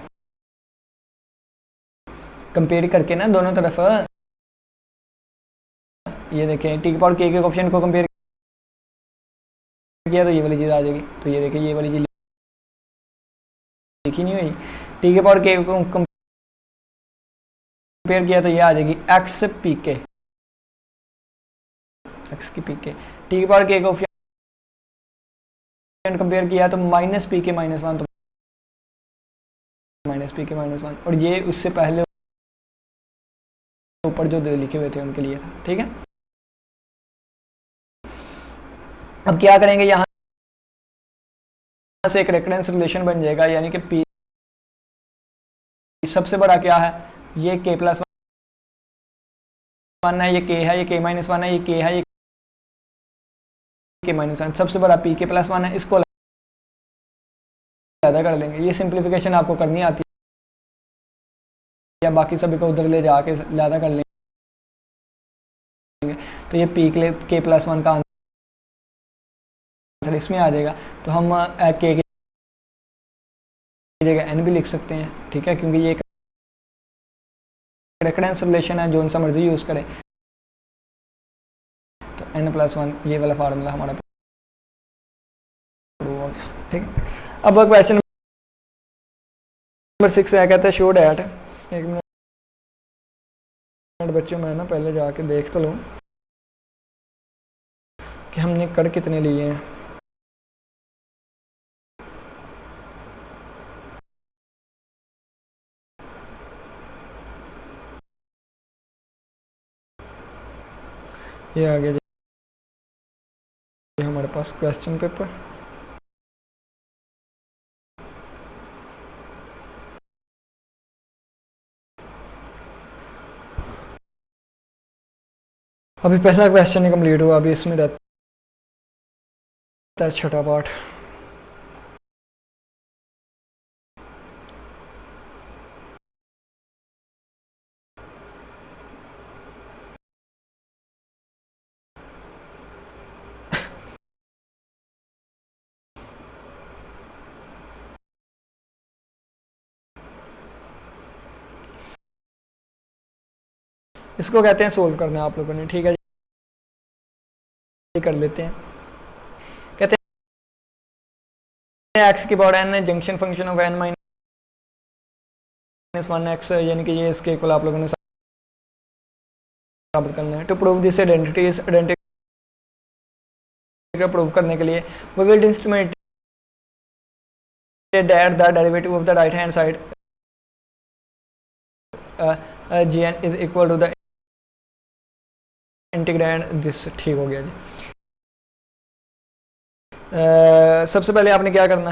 कंपेयर करके ना दोनों तरफ। ये देखें t की पावर k के कोफिशिएंट को कंपेयर किया तो ये वाली चीज़ आ जाएगी, तो ये देखिए ये वाली चीज़ लिखी नहीं हुई, t के पावर k को कंपेयर किया तो ये आ जाएगी x पी के, x की पी के, t की पावर k को कंपेयर किया तो माइनस पी के माइनस 1, तो माइनस पी के माइनस 1, और ये उससे पहले ऊपर जो लिखे हुए थे उनके लिए था, ठीक है। अब क्या करेंगे, यहाँ से एक रेकरेंस रिलेशन बन जाएगा, यानी कि p सबसे बड़ा क्या है, ये k प्लस 1 है, ये k है, ये k माइनस 1 है, ये k है, ये k माइनस 1, सबसे बड़ा p के प्लस 1 है, इसको अलग कर देंगे। ये सिंप्लीफिकेशन आपको करनी आती है, या बाकी सभी को उधर ले जाके ज़्यादा कर लेंगे, तो ये p के प्लस 1 का आंसर इसमें आ जाएगा। तो हम k की जगह n भी लिख सकते हैं, ठीक है, क्योंकि ये रेकरेंस रिलेशन है, जो सा मर्जी यूज़ करें। तो n प्लस 1 ये वाला फार्मूला हमारा प्रूव हो गया, ठीक है। अब क्वेश्चन नंबर 6 है, कहते हैं शो डैट, एक मिनट बच्चों, मैं ना पहले जाके देख तो लूँ कि हमने कर कितने लिए हैं। ये आ गया जी हमारे पास क्वेश्चन पेपर। अभी पहला क्वेश्चन ही कंप्लीट हुआ, अभी इसमें रहता है छठा पार्ट। इसको कहते हैं सोल्व करना आप लोगों ने, ठीक है, ये कर लेते हैं। कहते हैं x की power n junction function of n minus 1 x, यानी कि ये इसके इक्वल आप लोगों ने साबित करना है। टू प्रूव दिस आइडेंटिटी, इस आइडेंटिटी को प्रूव करने के लिए we will instrument that the derivative of the right hand side gn is equal to the integrand this. ठीक हो गया जी। सबसे पहले आपने क्या करना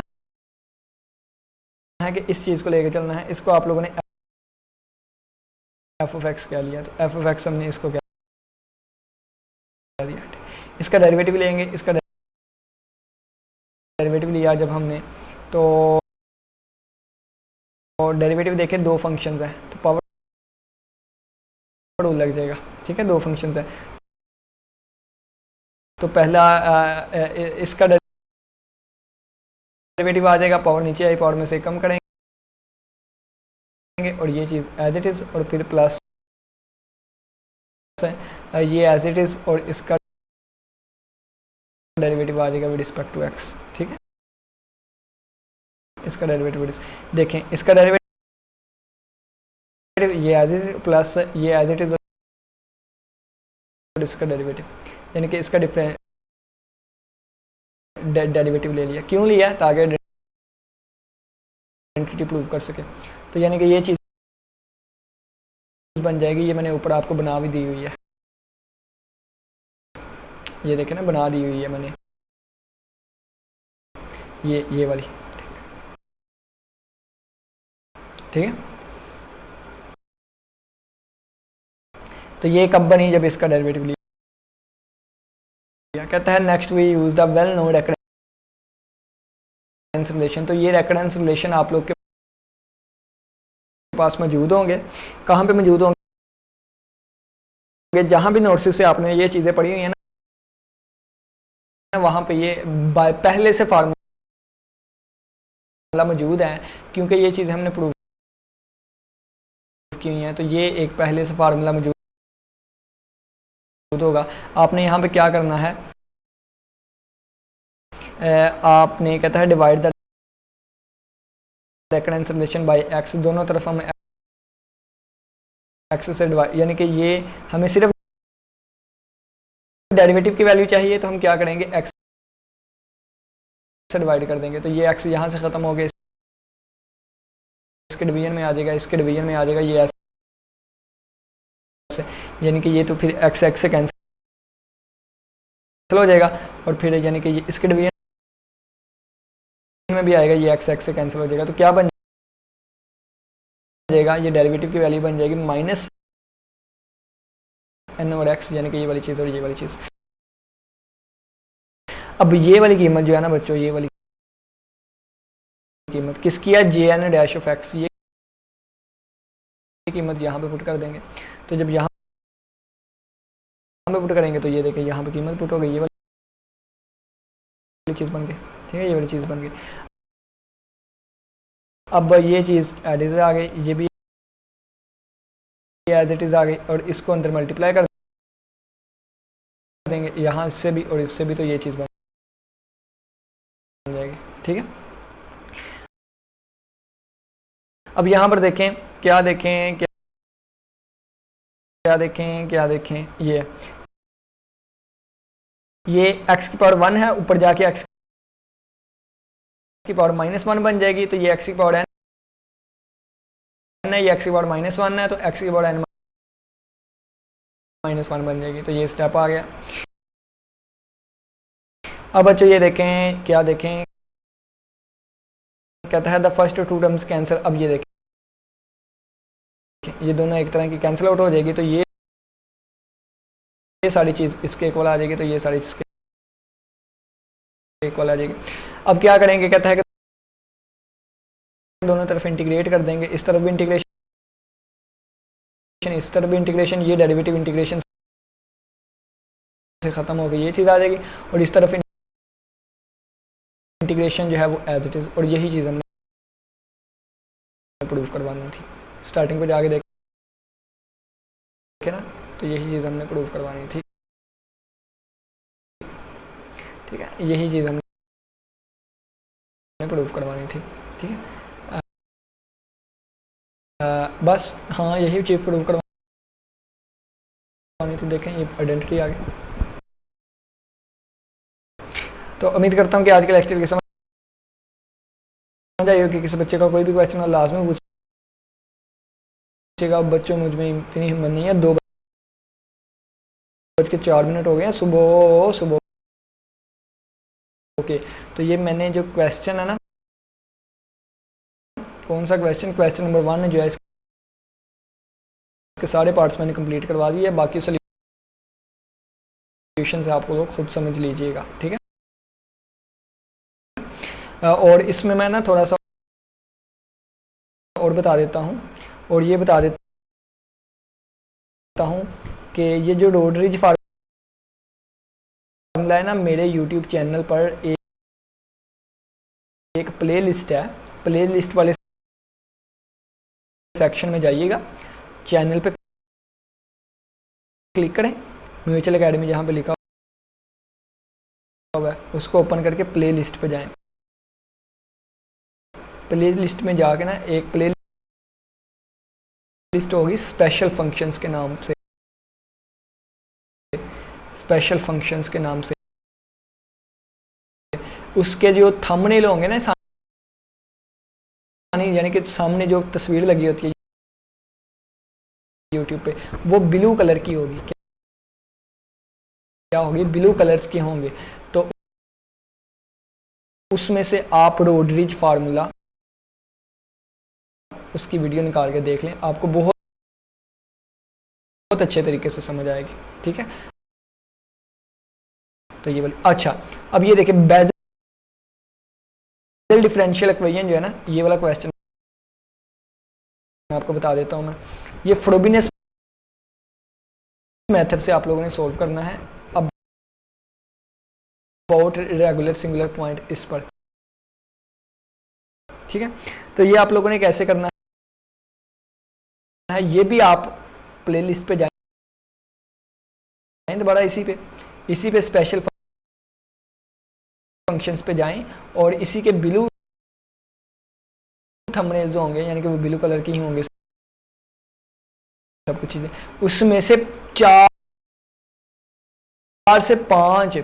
है कि इस चीज़ को लेकर चलना है। इसको आप लोगों ने एफ ऑफ एक्स क्या लिया, तो एफ ऑफ एक्स हमने इसको क्या लिया, इसका डेरिवेटिव लेंगे। इसका डेरिवेटिव लिया जब हमने, तो डेरिवेटिव देखें दो फंक्शंस हैं, तो पावर लग जाएगा। ठीक है, दो फंक्शंस हैं, तो पहला इसका डेरिवेटिव आ जाएगा, पावर नीचे आई पावर में से कम करेंगे और ये चीज़ एज इट इज़, और फिर प्लस ये एज इट इज़ और इसका डेरिवेटिव आ जाएगा विद रिस्पेक्ट टू एक्स। ठीक है, इसका डेरिवेटिव देखें, इसका डेरिवेटिव ये एज इट इज प्लस ये एज इट इज और इसका डेरिवेटिव, यानी कि इसका डिफरेंट डेरिवेटिव ले लिया। क्यों लिया, ताकि आइडेंटिटी प्रूव कर सके। तो यानी कि ये चीज़ बन जाएगी, ये मैंने ऊपर आपको बना भी दी हुई है, ये देखें ना, बना दी हुई है मैंने ये वाली। ठीक है, तो ये कब बनी, जब इसका डेरिवेटिव लिया। कहता है next we use the well known recurrence relation. तो ये रेकरेंस रिलेशन आप लोग के पास मौजूद होंगे। कहाँ पे मौजूद होंगे, जहाँ भी नोट्स से आपने ये चीज़ें पढ़ी हुई हैं ना, वहाँ पे ये पहले से फार्मूला मौजूद है, क्योंकि ये चीज़ें हमने प्रूव की हुई हैं। तो ये एक पहले से फार्मूला मौजूद होगा। आपने यहाँ पे क्या करना है, आपने कहता है divide the recurrence relation bye x. दोनों तरफ हम एक्स से डिवाइड, यानी कि ये हमें सिर्फ डेरिवेटिव की वैल्यू चाहिए, तो हम क्या करेंगे, एक्स से डिवाइड कर देंगे। तो ये एक्स यहाँ से ख़त्म हो गया, इसके डिवीजन में आ जाएगा, इसके डिवीजन में आ जाएगा, ये ऐसे, यानी कि ये तो फिर एक्स एक्स से कैंसिल हो जाएगा, और फिर यानी कि इसके डिवीजन में भी आएगा, ये एक्स एक्स से कैंसिल हो जाएगा। तो क्या बन जाएगा, ये डेरिवेटिव की वैल्यू बन जाएगी माइनस एन और एक्स, यानी कि ये वाली चीज़ और ये वाली चीज़। अब ये वाली कीमत जो है ना बच्चों, ये वाली कीमत किसकी है, J N dash of X, ये कीमत यहाँ पे पुट कर देंगे। तो जब यहाँ पे पुट करेंगे, तो ये देखिए यहाँ पे कीमत पुट हो गई, ये वाली चीज़ बन गई। ठीक है, ये वाली चीज़ बन गई। अब ये चीज़ एज इट इज आ गई, ये भी एज इट इज आ गई, और इसको अंदर मल्टीप्लाई कर देंगे, यहाँ इससे भी और इससे भी, तो ये चीज़ बन जाएगी। ठीक है, अब यहाँ पर देखें, क्या देखें, क्या देखें, क्या देखें, ये x की पावर 1 है, ऊपर जाके x की पावर -1 बन जाएगी। तो ये x की पावर n है, ये x की पावर -1 है, तो x की पावर n -1 बन जाएगी। तो ये स्टेप आ गया। अब बच्चों ये देखें, क्या देखें, कहता है the first two terms cancel. अब ये देखें, ये दोनों एक तरह की कैंसिल आउट हो जाएगी, तो ये सारी चीज़ इसके इक्वल आ जाएगी, तो ये सारी चीज़ इक्वल आ जाएगी। अब क्या करेंगे, कहता है कि दोनों तरफ इंटीग्रेट कर देंगे, इस तरफ भी इंटीग्रेशन, इस तरफ भी इंटीग्रेशन, ये डेरिवेटिव इंटीग्रेशन से ख़त्म हो गई, ये चीज़ आ जाएगी, और इस तरफ इंटीग्रेशन जो है वो एज इट इज़। और यही चीज़ हमने प्रूव करवानी थी, स्टार्टिंग पे जाके देखे ना, तो यही चीज़ हमने प्रूव करवानी थी। ठीक है, यही चीज़ हमने प्रूव करवानी थी। ठीक है, बस हाँ, यही चीज़ प्रूव करवानी थी। देखें, ये आइडेंटिटी आ गई। तो उम्मीद करता हूँ कि आज के लेक्चर की समझ आई हो कि किसी बच्चे का कोई भी क्वेश्चन लाजमी पूछेगा। बच्चों मुझ में इतनी हिम्मत नहीं है, 2:04 हो गए हैं सुबह सुबह। ओके, तो ये मैंने जो क्वेश्चन है ना, कौन सा क्वेश्चन, क्वेश्चन नंबर 1 जो है, इसके सारे पार्ट्स मैंने कंप्लीट करवा दिए। बाकी सोल्यूशन से आप लोग खुद समझ लीजिएगा, ठीक है। और इसमें मैं ना थोड़ा सा और बता देता हूँ, और ये बता देता हूँ कि ये जो रोडरीज फार्मूला है ना, मेरे यूट्यूब चैनल पर एक प्ले लिस्ट है। प्ले लिस्ट वाले सेक्शन में जाइएगा, चैनल पे क्लिक करें, म्यूचुअल एकेडमी जहाँ पे लिखा हुआ है उसको ओपन करके प्ले लिस्ट पे जाएं। प्ले लिस्ट में जाके ना एक प्ले लिस्ट होगी स्पेशल फंक्शंस के नाम से, स्पेशल फंक्शंस के नाम से। उसके जो थंबनेल होंगे ना, यानी कि सामने जो तस्वीर लगी होती है यूट्यूब पे, वो ब्लू कलर की होगी। क्या होगी? ब्लू कलर्स के होंगे। तो उसमें से आप रोडरीज फार्मूला उसकी वीडियो निकाल के देख लें, आपको बहुत अच्छे तरीके से समझ आएगी, ठीक है। तो ये वाली, अच्छा अब ये देखिए, बेज़ल डिफरेंशियल इक्वेशन जो है ना, ये वाला क्वेश्चन मैं आपको बता देता हूँ। मैं ये फ्रोबेनियस मेथड से आप लोगों ने सोल्व करना है। अब अबाउट रेगुलर सिंगुलर पॉइंट इस पर, ठीक है। तो ये आप लोगों ने कैसे करना है, ये भी आप प्लेलिस्ट पे जाएं दोबारा, इसी पे स्पेशल फंक्शंस पे जाएं, और इसी के ब्लू थंबनेल्स होंगे, यानी कि वो ब्लू कलर की ही होंगे सब कुछ चीजें। उसमें से 4 से 5 या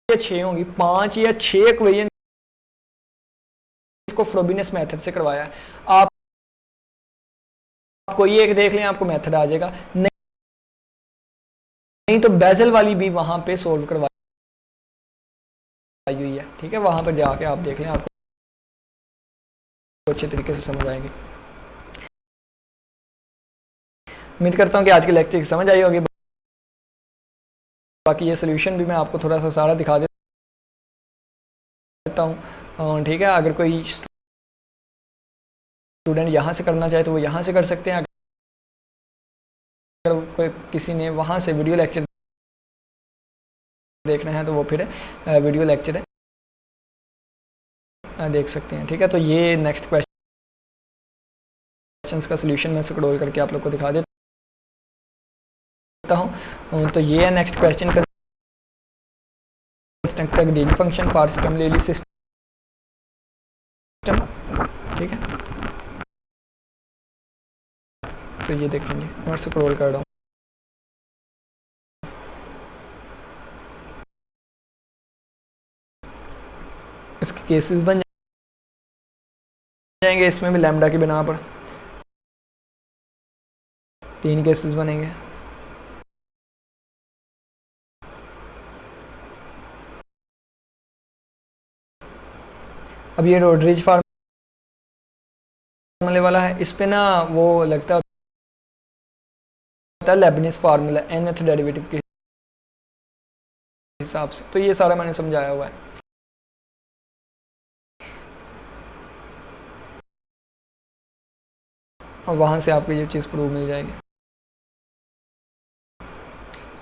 6 होंगी, 5 या 6 इक्वेशन को फ्रोबेनियस मेथड से करवाया है। आप कोई एक देख लें, आपको मेथड आ जाएगा। नहीं तो बेज़ल वाली भी वहां पे सोल्व करवाई हुई है, ठीक है। वहां पर जाके आप देख लें, आपको अच्छे तरीके से समझ आएंगे। उम्मीद करता हूं कि आज के लेक्चर की समझ आई होगी। बाकी ये सोल्यूशन भी मैं आपको थोड़ा सा सारा दिखा देता हूँ, ठीक है। अगर कोई स्टूडेंट यहाँ से करना चाहे तो वो यहाँ से कर सकते हैं। अगर कोई किसी ने वहाँ से वीडियो लेक्चर देखना है तो वो फिर वीडियो लेक्चर देख सकते हैं, ठीक है। तो ये नेक्स्ट क्वेश्चंस का सोल्यूशन मैं स्क्रॉल करके आप लोग को दिखा देता हूँ। तो ये है नेक्स्ट क्वेश्चन का, कंस्ट्रक्ट फंक्शन फॉर सिस्टम ले ली सिस्टम, ठीक है। तो ये देखेंगे, मैं स्क्रॉल कर रहा हूँ। इसके केसेस बन जाएंगे, इसमें भी लैम्डा की बिना पर 3 केसेस बनेंगे। अब ये रोडरीज फार्मूले वाला है, इस पे ना वो लगता है लेबनिज फार्मूला nth डेरिवेटिव के हिसाब से। तो ये सारा मैंने समझाया हुआ है। और वहां से आपको ये चीज़ प्रूव मिल जाएगी।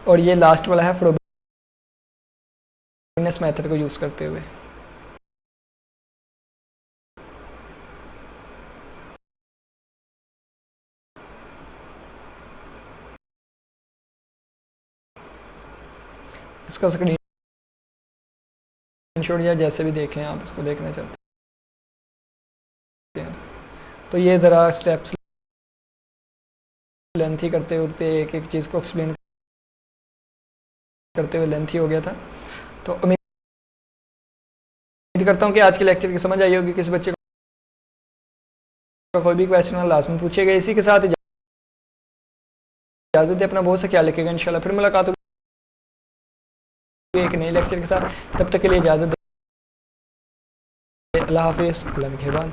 और ये लास्ट वाला है फ्रोबेनियस मेथड को यूज़ करते हुए। इसका स्क्रीनशॉट या जैसे भी देखें आप इसको देखना चाहते हैं तो ये ज़रा स्टेप्स लेंथी करते उड़ते एक एक चीज़ को एक्सप्लेन करते हुए लेंथी हो गया था। तो उम्मीद करता हूँ कि आज के लेक्चर की समझ आई होगी। किसी बच्चे को कोई भी क्वेश्चन हो लास्ट में पूछिएगा। इसी के साथ इजाज़त है, अपना बहुत सा ख्याल रखिएगा। इंशाल्लाह फिर मुलाकात होगी एक नए लेक्चर के साथ। तब तक के लिए इजाज़त है। अल्लाह हाफिज़, अल्लाह निगहबान।